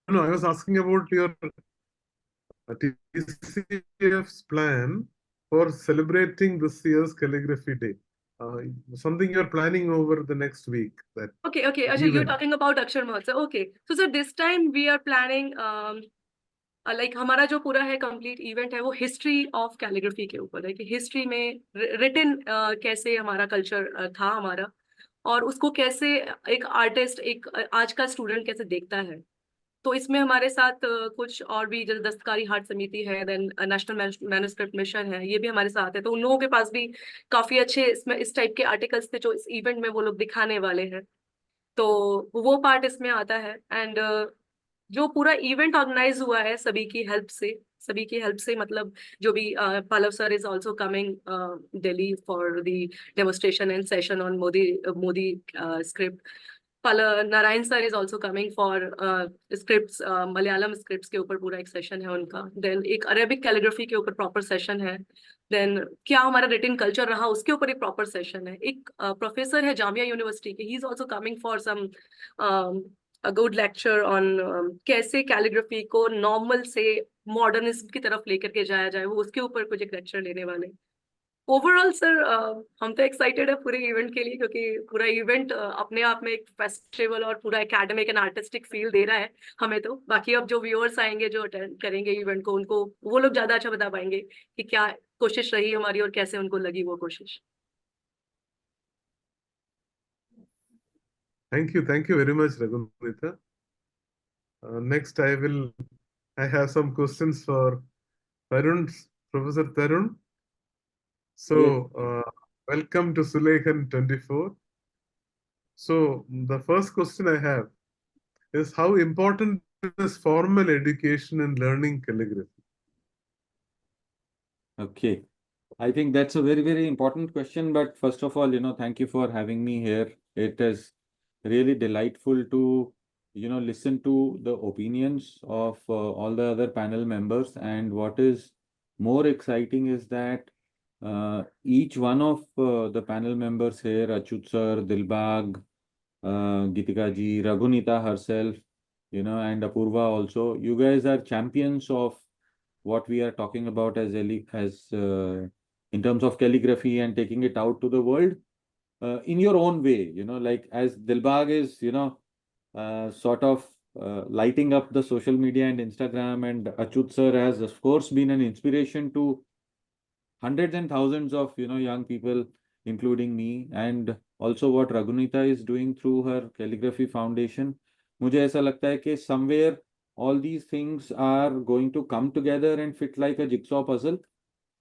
No, I was asking about your TCF's plan for celebrating this year's Calligraphy Day. Something you're planning over the next week. That Okay, Ajay, you're talking about Akshar Mahotsav. Okay, so sir, this time we are planning like हमारा जो पूरा है complete event है वो history of calligraphy के ऊपर है, कि हिस्ट्री में रिटन कैसे हमारा कल्चर था हमारा, और उसको कैसे एक आर्टिस्ट, एक आज का स्टूडेंट कैसे देखता है। तो इसमें हमारे साथ कुछ और भी, जैसे दस्तकारी हाट समिति है, देन नेशनल मैन्युस्क्रिप्ट मिशन है, ये भी हमारे साथ है। तो उन लोगों के पास भी काफी अच्छे इसमें इस टाइप के आर्टिकल्स थे जो इस इवेंट में वो लोग दिखाने वाले हैं। तो वो पार्ट इसमें आता है। एंड जो पूरा इवेंट ऑर्गेनाइज हुआ है सभी की हेल्प से, मतलब जो भी Pallav sir is also coming Delhi for the demonstration and session on Modi script. Narayan sir is also coming for scripts, Malayalam scripts के ऊपर पूरा एक सेशन है उनका। देन एक अरेबिक कैलीग्राफी के ऊपर प्रॉपर सेशन है। देन क्या हमारा रिटन कल्चर रहा उसके ऊपर एक प्रॉपर सेशन है। एक प्रोफेसर है जामिया यूनिवर्सिटी के, he is also coming for some a good lecture on कैसे कैलीग्राफी को नॉर्मल से मॉडर्निज्म की तरफ लेकर के जाया जाए, वो उसके ऊपर कुछ एक लेक्चर लेने वाले। ओवरऑल सर हम तो एक्साइटेड है पूरे इवेंट के लिए, क्योंकि पूरा इवेंट अपने आप में एक फेस्टिवल और पूरा एकेडमिक एंड आर्टिस्टिक फील दे रहा है हमें। तो बाकी अब जो व्यूअर्स आएंगे, जो अटेंड करेंगे इवेंट को, उनको वो लोग ज्यादा अच्छा बता पाएंगे कि क्या कोशिश रही हमारी और कैसे उनको लगी वो कोशिश। Thank you very much, Raghunita. Next, I have some questions for Tarun, Professor Tarun. So, welcome to Sulekhan 24. So, the first question I have is how important is formal education in learning calligraphy? Okay. I think that's a very, very important question. But first of all, thank you for having me here. It is really delightful to, listen to the opinions of all the other panel members. And what is more exciting is that each one of the panel members here, Achyut sir, Dilbag, Gitika ji, Raghunita herself, and Apurva also, you guys are champions of what we are talking about as in terms of calligraphy and taking it out to the world in your own way, like as Dilbag is, sort of lighting up the social media and Instagram, and Achyut sir has, of course, been an inspiration to hundreds and thousands of, young people, including me, and also what Raghunita is doing through her calligraphy foundation. मुझे ऐसा लगता है कि somewhere all these things are going to come together and fit like a jigsaw puzzle.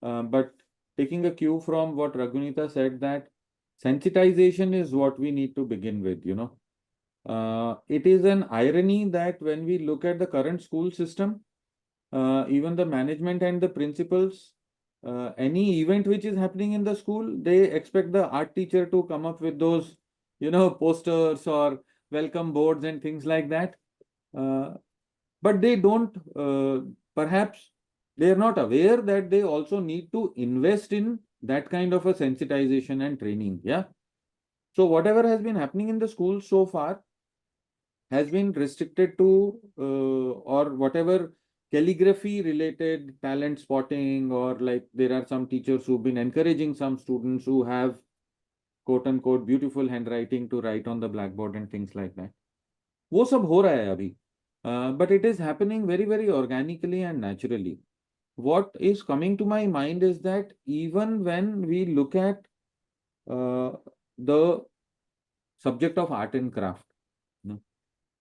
But taking a cue from what Raghunita said, that sensitization is what we need to begin with, It is an irony that when we look at the current school system, even the management and the principals, any event which is happening in the school, they expect the art teacher to come up with those, posters or welcome boards and things like that. But they don't, perhaps they are not aware that they also need to invest in that kind of a sensitization and training. Yeah. So whatever has been happening in the schools so far has been restricted to, or whatever calligraphy related talent spotting, or like there are some teachers who've been encouraging some students who have quote unquote beautiful handwriting to write on the blackboard and things like that. वो सब हो रहा है अभी. But it is happening very, very organically and naturally. What is coming to my mind is that even when we look at the subject of art and craft,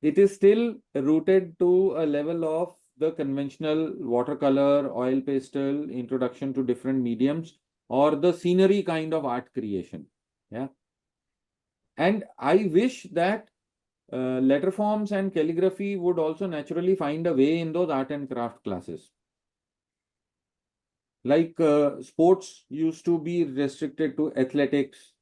it is still rooted to a level of the conventional watercolor, oil pastel, introduction to different mediums, or the scenery kind of art creation. Yeah. And I wish that letter forms and calligraphy would also naturally find a way in those art and craft classes. Like sports used to be restricted to athletics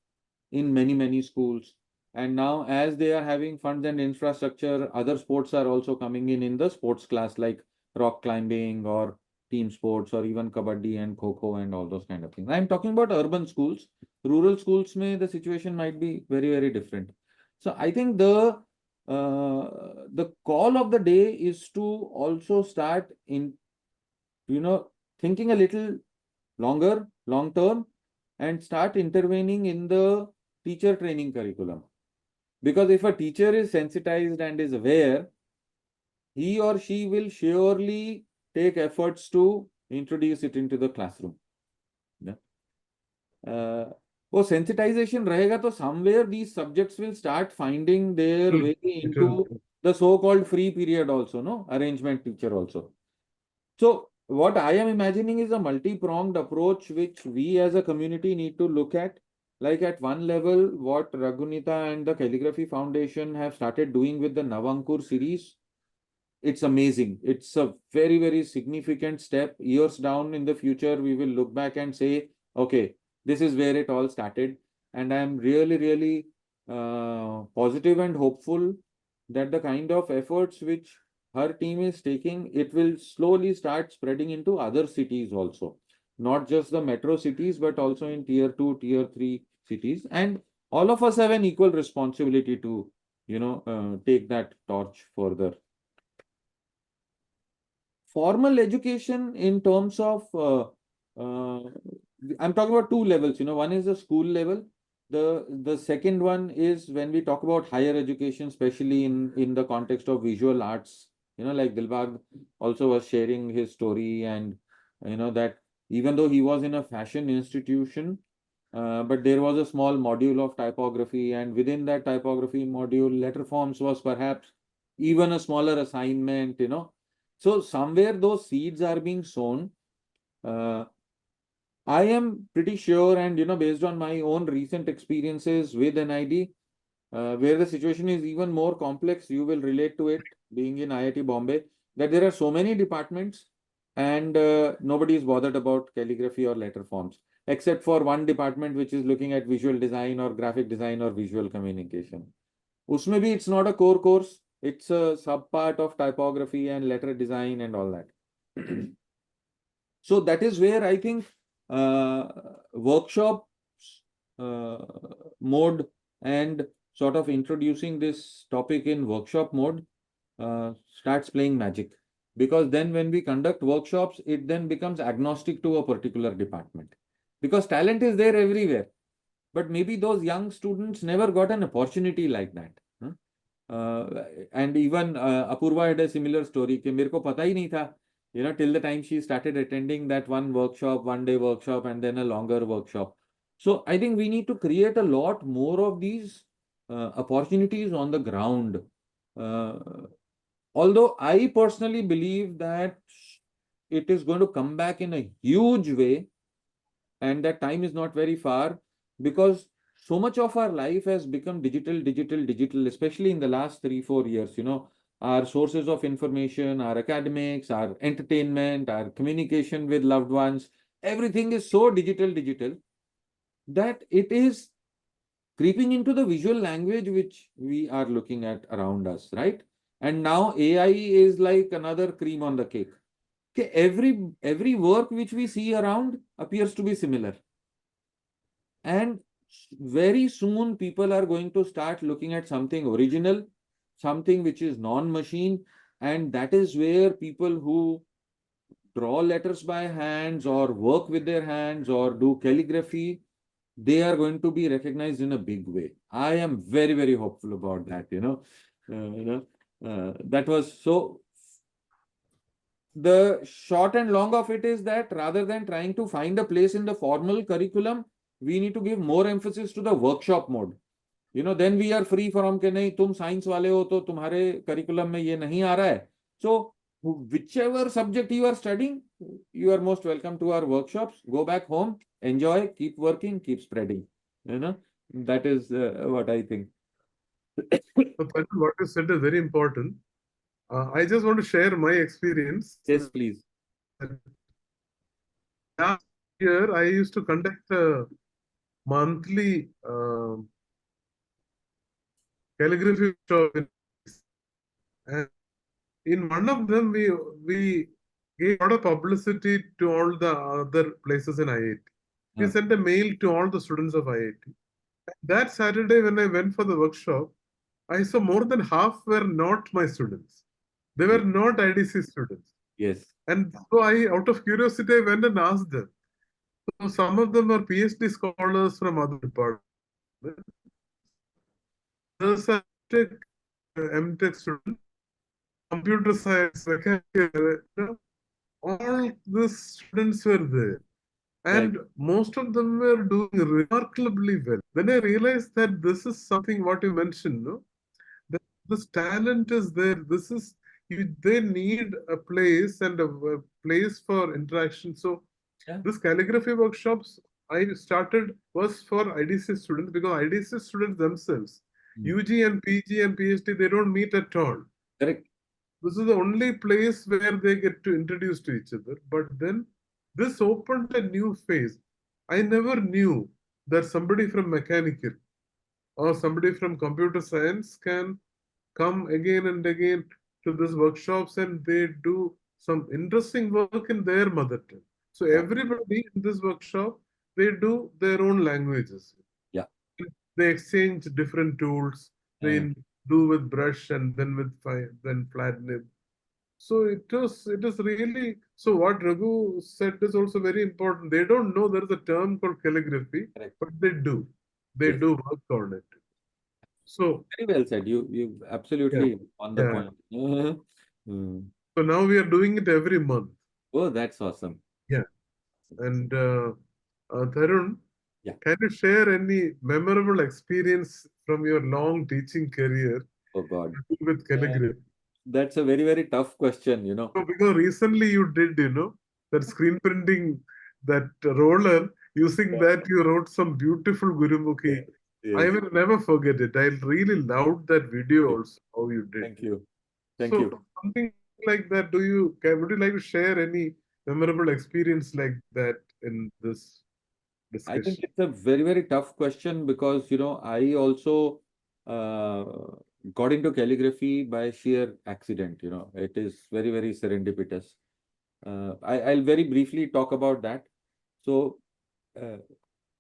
in many, many schools. And now as they are having funds and infrastructure, other sports are also coming in the sports class, like rock climbing or team sports, or even kabaddi and kho and all those kind of things. I'm talking about urban schools. Rural schools, the situation might be very, very different. So I think the call of the day is to also start in, thinking a little longer, long term, and start intervening in the teacher training curriculum. Because if a teacher is sensitized and is aware, he or she will surely take efforts to introduce it into the classroom. वो sensitization रहेगा तो somewhere these subjects will start finding their way into the so-called free period also, no? Arrangement teacher also. So what I am imagining is a multi-pronged approach which we as a community need to look at. Like at one level, what Raghunita and the Calligraphy Foundation have started doing with the Navankur series, it's amazing. It's a very, very significant step. Years down in the future, we will look back and say, okay, this is where it all started. And I'm really, really positive and hopeful that the kind of efforts which her team is taking, it will slowly start spreading into other cities also. Not just the metro cities, but also in tier 2, tier 3 cities. And all of us have an equal responsibility to, take that torch further. Formal education in terms of I'm talking about two levels, one is the school level. The second one is when we talk about higher education, especially in the context of visual arts, like Dilbag also was sharing his story, and that even though he was in a fashion institution, but there was a small module of typography, and within that typography module, letter forms was perhaps even a smaller assignment, So somewhere those seeds are being sown. I am pretty sure, and based on my own recent experiences with NID, where the situation is even more complex, you will relate to it being in IIT Bombay, that there are so many departments and nobody is bothered about calligraphy or letter forms, except for one department which is looking at visual design or graphic design or visual communication. Usme bhi it's not a core course, it's a sub part of typography and letter design and all that. So that is where I think workshop mode and sort of introducing this topic in workshop mode starts playing magic. Because then when we conduct workshops, it then becomes agnostic to a particular department. Because talent is there everywhere. But maybe those young students never got an opportunity like that. And even Apurva had a similar story कि मेरे को पता ही नहीं था, till the time she started attending that one workshop, 1-day workshop, and then a longer workshop. So I think we need to create a lot more of these opportunities on the ground. Although I personally believe that it is going to come back in a huge way, and that time is not very far, because so much of our life has become digital, especially in the last 3-4 years. Our sources of information, our academics, our entertainment, our communication with loved ones, everything is so digital that it is creeping into the visual language which we are looking at around us, right? And now AI is like another cream on the cake. Okay, every work which we see around appears to be similar. And very soon people are going to start looking at something original, something which is non-machine, and that is where people who draw letters by hands or work with their hands or do calligraphy, they are going to be recognized in a big way. I am very, very hopeful about that, that was so. The short and long of it is that rather than trying to find a place in the formal curriculum, we need to give more emphasis to the workshop mode. Then we are free from के नहीं तुम science वाले हो तो तुम्हारे curriculum में ये नहीं आ रहा है. So whichever subject you are studying, you are most welcome to our workshops. Go back home, enjoy, keep working, keep spreading. That is what I think. What you said is very important. I just want to share my experience. Yes, please. Last year, I used to conduct a monthly calligraphy workshop, and in one of them, we gave a lot of publicity to all the other places in IIT. We sent a mail to all the students of IIT. That Saturday, when I went for the workshop, I saw more than half were not my students. They were not IDC students. Yes. And so I, out of curiosity, I went and asked them. So some of them are PhD scholars from other departments. Others are MTech students, computer science, mechanical, all the students were there. And most of them were doing remarkably well. Then I realized that this is something what you mentioned, no? That this talent is there. This is they need a place and a place for interaction. So this calligraphy workshops I started was for IDC students, because IDC students themselves, UG and PG and PhD, they don't meet at all. Correct. This is the only place where they get to introduce to each other. But then this opened a new phase. I never knew that somebody from mechanical or somebody from computer science can come again and again to these workshops, and they do some interesting work in their mother tongue. So everybody in this workshop, they do their own languages. Yeah. They exchange different tools. They do with brush and then with flat nib. So it is really So what Raghu said is also very important. They don't know there is a term called calligraphy, Correct. but they do. They Yes. do work on it. So Very well said. You absolutely on the yeah. point. Hmm. So now we are doing it every month. Oh, that's awesome. Yeah. And Tarun, Yeah. can you share any memorable experience from your long teaching career Oh God. with calligraphy? That's a very, very tough question, you know. So because recently you did, that screen printing, that roller, using Yeah. that you wrote some beautiful Gurumukhi. I Yes. will never forget it. I really loved that video also, how you did. Thank you. Thank So you. something like that, would you like to share any memorable experience like that in this I think discussion? it's a very, very tough question because, you know, I also uh, got into calligraphy by sheer accident, you know. It is very, very serendipitous. I'll very briefly talk about that. So, uh,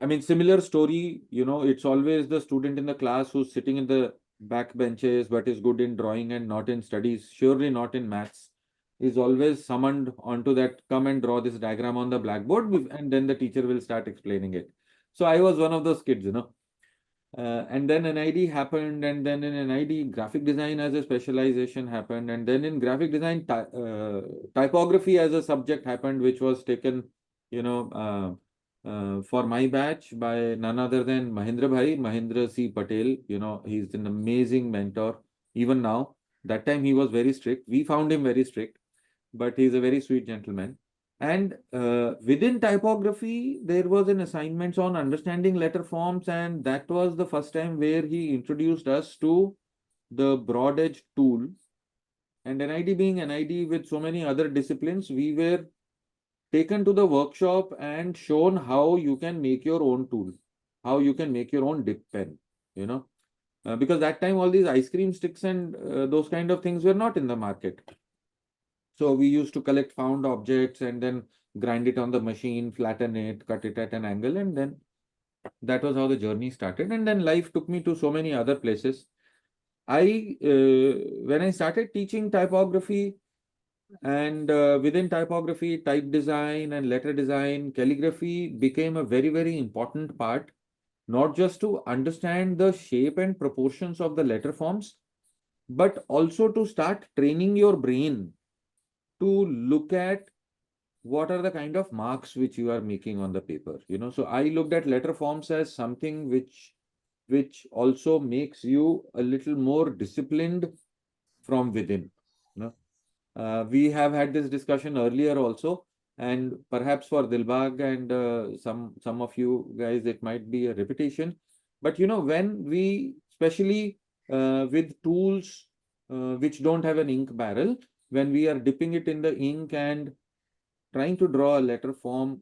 I mean, similar story, you know, it's always the student in the class who's sitting in the back benches but is good in drawing and not in studies, surely not in maths, is always summoned onto that, come and draw this diagram on the blackboard, and then the teacher will start explaining it. So I was one of those kids, you know. And then NID happened, and then in NID, graphic design as a specialization happened, and then in graphic design, typography as a subject happened, which was taken, you know, for my batch by none other than Mahendra C. Patel. You know, he's an amazing mentor, even now. That time he was very strict. We found him very strict, but he's a very sweet gentleman. And within typography, there was an assignment on understanding letter forms, and that was the first time where he introduced us to the broad edge tool. And NID being NID with so many other disciplines, we were taken to the workshop and shown how you can make your own tool, how you can make your own dip pen, you know, because that time all these ice cream sticks and those kind of things were not in the market. So we used to collect found objects and then grind it on the machine, flatten it, cut it at an angle, and then that was how the journey started. And then life took me to so many other places. When I started teaching typography, and within typography, type design and letter design, calligraphy became a very, very important part, not just to understand the shape and proportions of the letter forms, but also to start training your brain to look at what are the kind of marks which you are making on the paper. You know, so I looked at letter forms as something which also makes you a little more disciplined from within. You know, we have had this discussion earlier also, and perhaps for Dilbag and some of you guys, it might be a repetition. But you know, when we, especially with tools which don't have an ink barrel, when we are dipping it in the ink and trying to draw a letter form,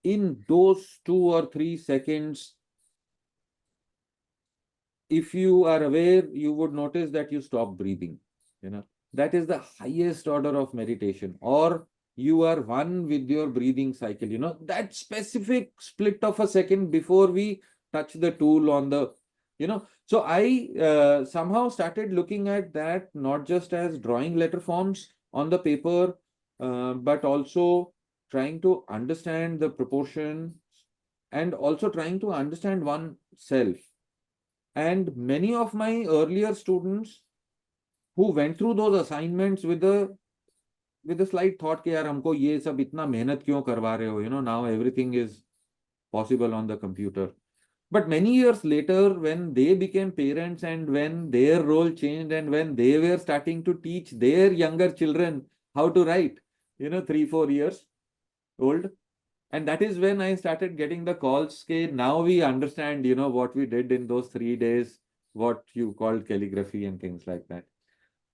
in those 2 or 3 seconds, if you are aware, you would notice that you stop breathing. You know, that is the highest order of meditation, or you are one with your breathing cycle. You know, that specific split of a second before we touch the tool on the, you know. So I somehow started looking at that not just as drawing letter forms on the paper, but also trying to understand the proportion and also trying to understand oneself. And many of my earlier students who went through those assignments with a slight thought कि यार हमको ये सब इतना मेहनत क्यों करवा रहे हो, you know, now everything is possible on the computer. But many years later, when they became parents and when their role changed and when they were starting to teach their younger children how to write, you know, 3-4 years old, and that is when I started getting the calls. Okay, now we understand, you know, what we did in those 3 days, what you called calligraphy and things like that.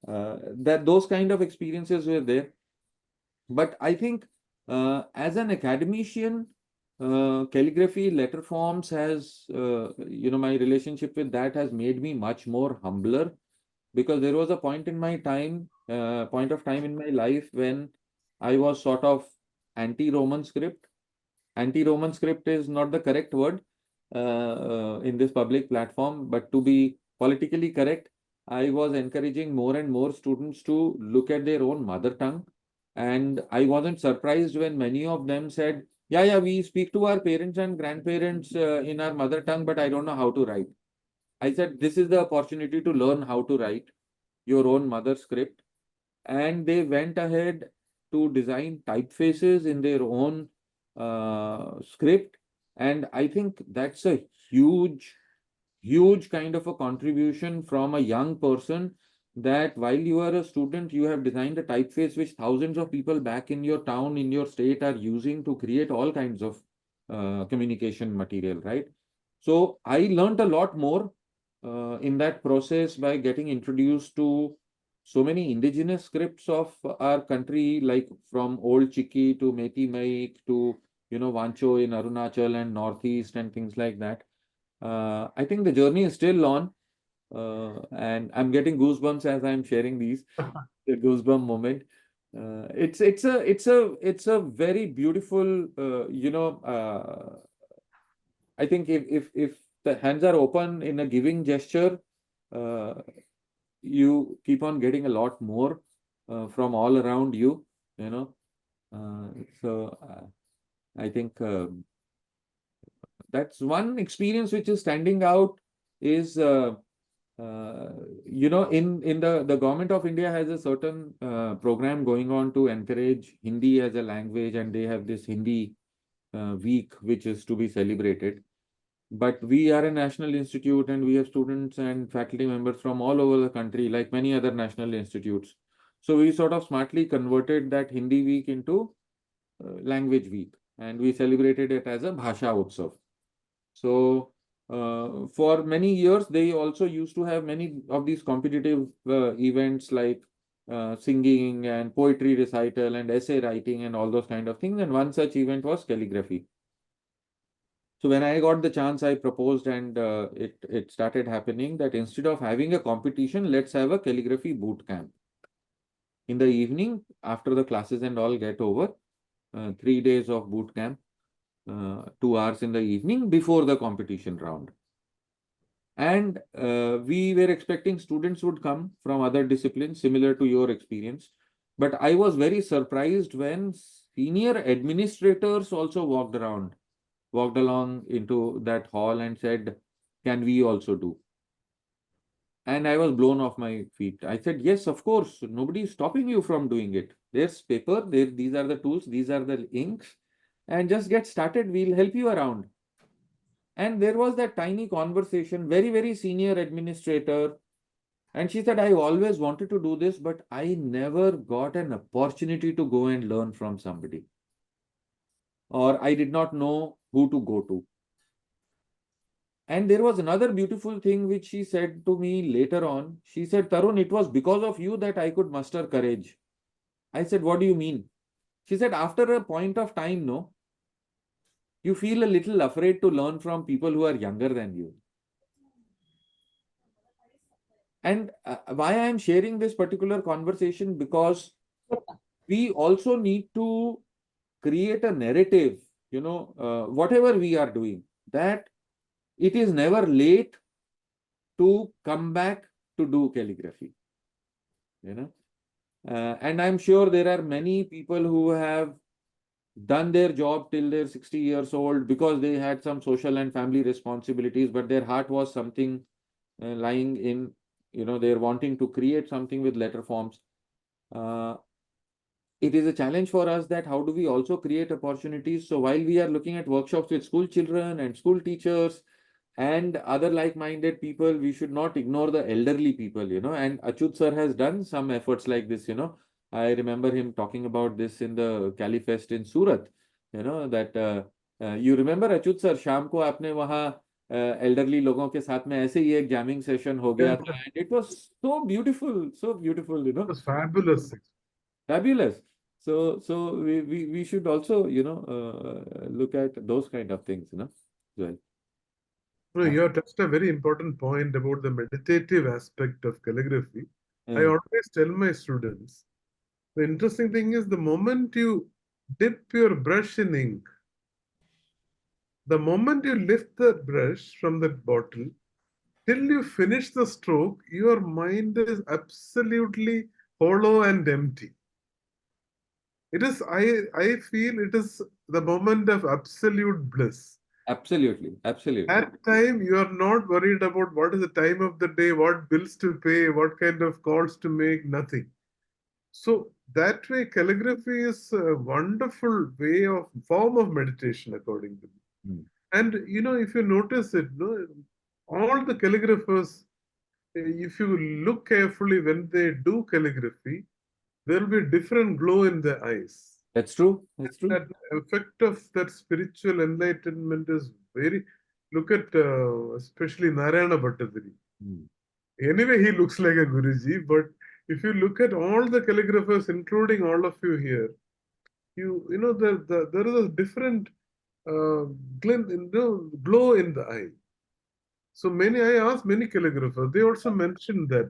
That those kind of experiences were there. But I think as an academician, calligraphy, letter forms has, you know, my relationship with that has made me much more humbler, because there was a point in my time, point of time in my life when I was sort of anti-Roman script. Anti-Roman script is not the correct word in this public platform, but to be politically correct, I was encouraging more and more students to look at their own mother tongue And I wasn't surprised when many of them said, yeah, we speak to our parents and grandparents in our mother tongue, but I don't know how to write. I said, this is the opportunity to learn how to write your own mother script. And they went ahead to design typefaces in their own script. And I think that's a huge kind of a contribution from a young person, that while you are a student, you have designed a typeface which thousands of people back in your town, in your state are using to create all kinds of communication material, right? So I learned a lot more in that process by getting introduced to so many indigenous scripts of our country, like from Old Chiki to Methi Maik to, Vancho in Arunachal and Northeast and things like that. I think the journey is still on, and I'm getting goosebumps as I'm sharing these. The goosebump moment. It's a very beautiful, I think if the hands are open in a giving gesture, uh, you keep on getting a lot more from all around you, you know. I think that's one experience which is standing out is, in the government of India has a certain program going on to encourage Hindi as a language, and they have this Hindi week which is to be celebrated. But we are a national institute and we have students and faculty members from all over the country, like many other national institutes. So we sort of smartly converted that Hindi week into language week, and we celebrated it as a Bhasha Utsav. So for many years, they also used to have many of these competitive events like singing and poetry recital and essay writing and all those kind of things. And one such event was calligraphy. So when I got the chance, I proposed, and it started happening that instead of having a competition, let's have a calligraphy boot camp. In the evening, after the classes and all get over, 3 days of boot camp, 2 hours in the evening before the competition round. And we were expecting students would come from other disciplines, similar to your experience. But I was very surprised when senior administrators also walked along into that hall and said, can we also do? And I was blown off my feet. I said, yes, of course. Nobody is stopping you from doing it. There's paper, these are the tools, these are the inks, and just get started. We'll help you around. And there was that tiny conversation, very, very senior administrator. And she said, I always wanted to do this, but I never got an opportunity to go and learn from somebody. Or I did not know who to go to. And there was another beautiful thing which she said to me later on. She said, Tarun, it was because of you that I could muster courage. I said, what do you mean? She said, after a point of time, no, you feel a little afraid to learn from people who are younger than you. And why I am sharing this particular conversation, because we also need to create a narrative, whatever we are doing, that it is never late to come back to do calligraphy, and I'm sure there are many people who have done their job till they're 60 years old because they had some social and family responsibilities, but their heart was something lying in, they're wanting to create something with letter forms. It is a challenge for us that how do we also create opportunities. So while we are looking at workshops with school children and school teachers and other like-minded people, we should not ignore the elderly people, and Achyut sir has done some efforts like this, I remember him talking about this in the Califest in Surat, that you remember Achyut sir, शाम को आपने वहाँ elderly लोगों के साथ में ऐसे ही एक jamming session हो गया था, and it was so beautiful, It was fabulous. fabulous. So we should also, look at those kind of things, Well. No, you have touched a very important point about the meditative aspect of calligraphy. I always tell my students, the interesting thing is the moment you dip your brush in ink, the moment you lift the brush from the bottle, till you finish the stroke, your mind is absolutely hollow and empty. it is, I feel it is the moment of absolute bliss. Absolutely, absolutely. At time, you are not worried about what is the time of the day, what bills to pay, what kind of calls to make, nothing. So that way, calligraphy is a wonderful way of form of meditation, according to me. Hmm. And if you notice it, no, all the calligraphers, if you look carefully when they do calligraphy, there will be a different glow in their eyes. That's true. That's true. That effect of that spiritual enlightenment is very. Look at especially Narayana Bhattacharya. Hmm. Anyway, he looks like a Guruji, but if you look at all the calligraphers, including all of you here, there is a different glow in the eye. So I asked many calligraphers, they also mentioned that,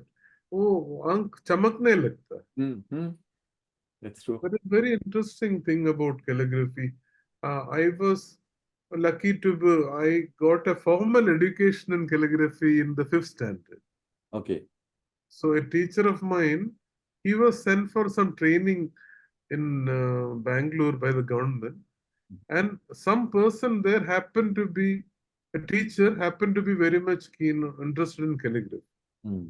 oh, ank chamakne lagta. Hmm. That's true. But a very interesting thing about calligraphy, I was lucky I got a formal education in calligraphy in the 5th standard. Okay. So a teacher of mine, he was sent for some training in Bangalore by the government, and some person there happened to be a teacher, happened to be very much interested in calligraphy. Hmm.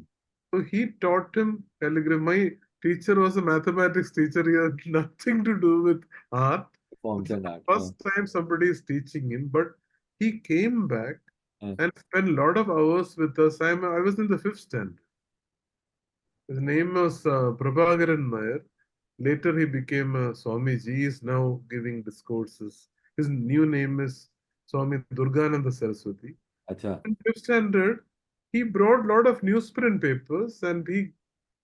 So he taught him calligraphy. My teacher was a mathematics teacher. He had nothing to do with art. Forms It's and the art. first time somebody is teaching him, but he came back Hmm. and spent a lot of hours with us. I was in the 5th standard. His name was Prabhakaran Nair. Later he became Swamiji. He is now giving discourses. His new name is Swami Durgananda Saraswati. Acha. In 5th standard, he brought a lot of newsprint papers and he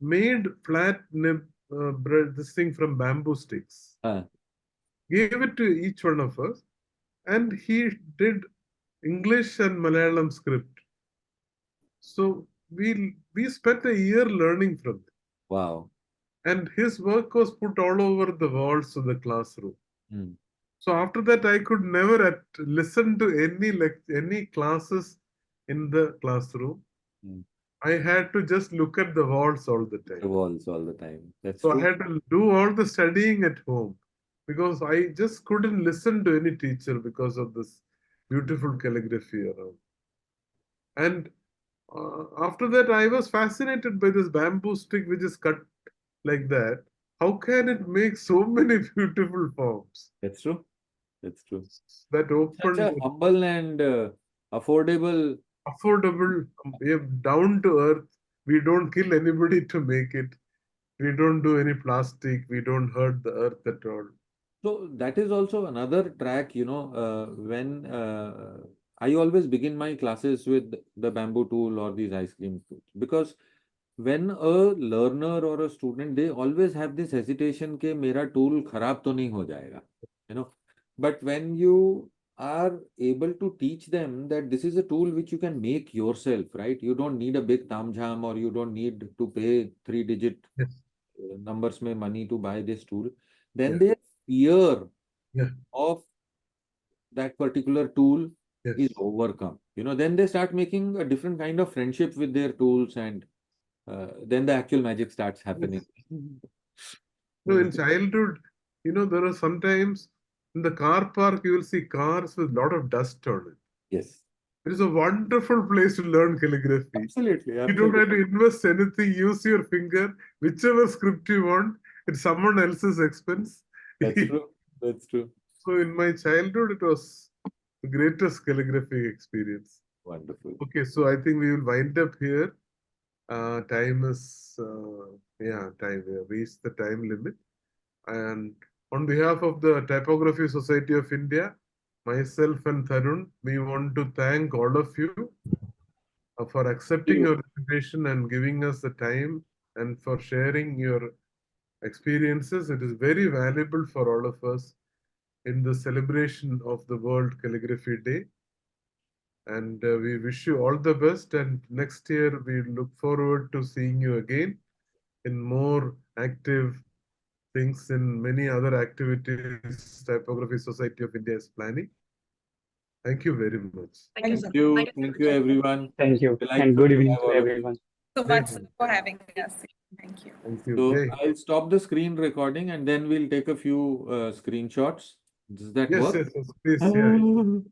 made flat nib bread, this thing from bamboo sticks. Gave it to each one of us, and he did English and Malayalam script. So we spent a year learning from it. Wow. And his work was put all over the walls of the classroom. Hmm. So after that, I could never listen to any classes in the classroom. Hmm. I had to just look at the walls all the time. The walls all the time. That's So true. I had to do all the studying at home because I just couldn't listen to any teacher because of this beautiful calligraphy around. And after that, I was fascinated by this bamboo stick which is cut like that. How can it make so many beautiful forms? That's true. That's true. That Such a opened humble and affordable. affordable, down to earth. We don't kill anybody to make it. We don't do any plastic. We don't hurt the earth at all. So that is also another track, when I always begin my classes with the bamboo tool or these ice cream tools, because when a learner or a student, they always have this hesitation कि मेरा tool खराब तो नहीं हो जाएगा, but when you are able to teach them that this is a tool which you can make yourself, right? You don't need a big tamjam or you don't need to pay 3-digit Yes. numbers में money to buy this tool, then Yeah. their fear Yeah. of that particular tool Yes. is overcome. Then they start making a different kind of friendship with their tools, and then the actual magic starts happening. No, in childhood, there are sometimes in the car park, you will see cars with a lot of dust on it. Yes. It is a wonderful place to learn calligraphy. Absolutely. You don't have to invest anything, use your finger, whichever script you want, it's someone else's expense. That's true. That's true. So in my childhood, it was the greatest calligraphy experience. Wonderful. Okay, so I think we will wind up here. Time is, time. We have reached the time limit. And on behalf of the Typography Society of India, myself and Tarun, we want to thank all of you for accepting our invitation and giving us the time and for sharing your experiences. It is very valuable for all of us in the celebration of the World Calligraphy Day. And we wish you all the best. And next year, we look forward to seeing you again in more active things in many other activities Typography Society of India is planning. Thank you very much. Thank you, Thank sir. Thank you, everyone. Thank you, and Delightful good to evening have to all of you. everyone. So much for having us. Thank you. Thank you. So Jay. I'll stop the screen recording and then we'll take a few screenshots. Does that Yes, work? yes, yes, please. Yeah.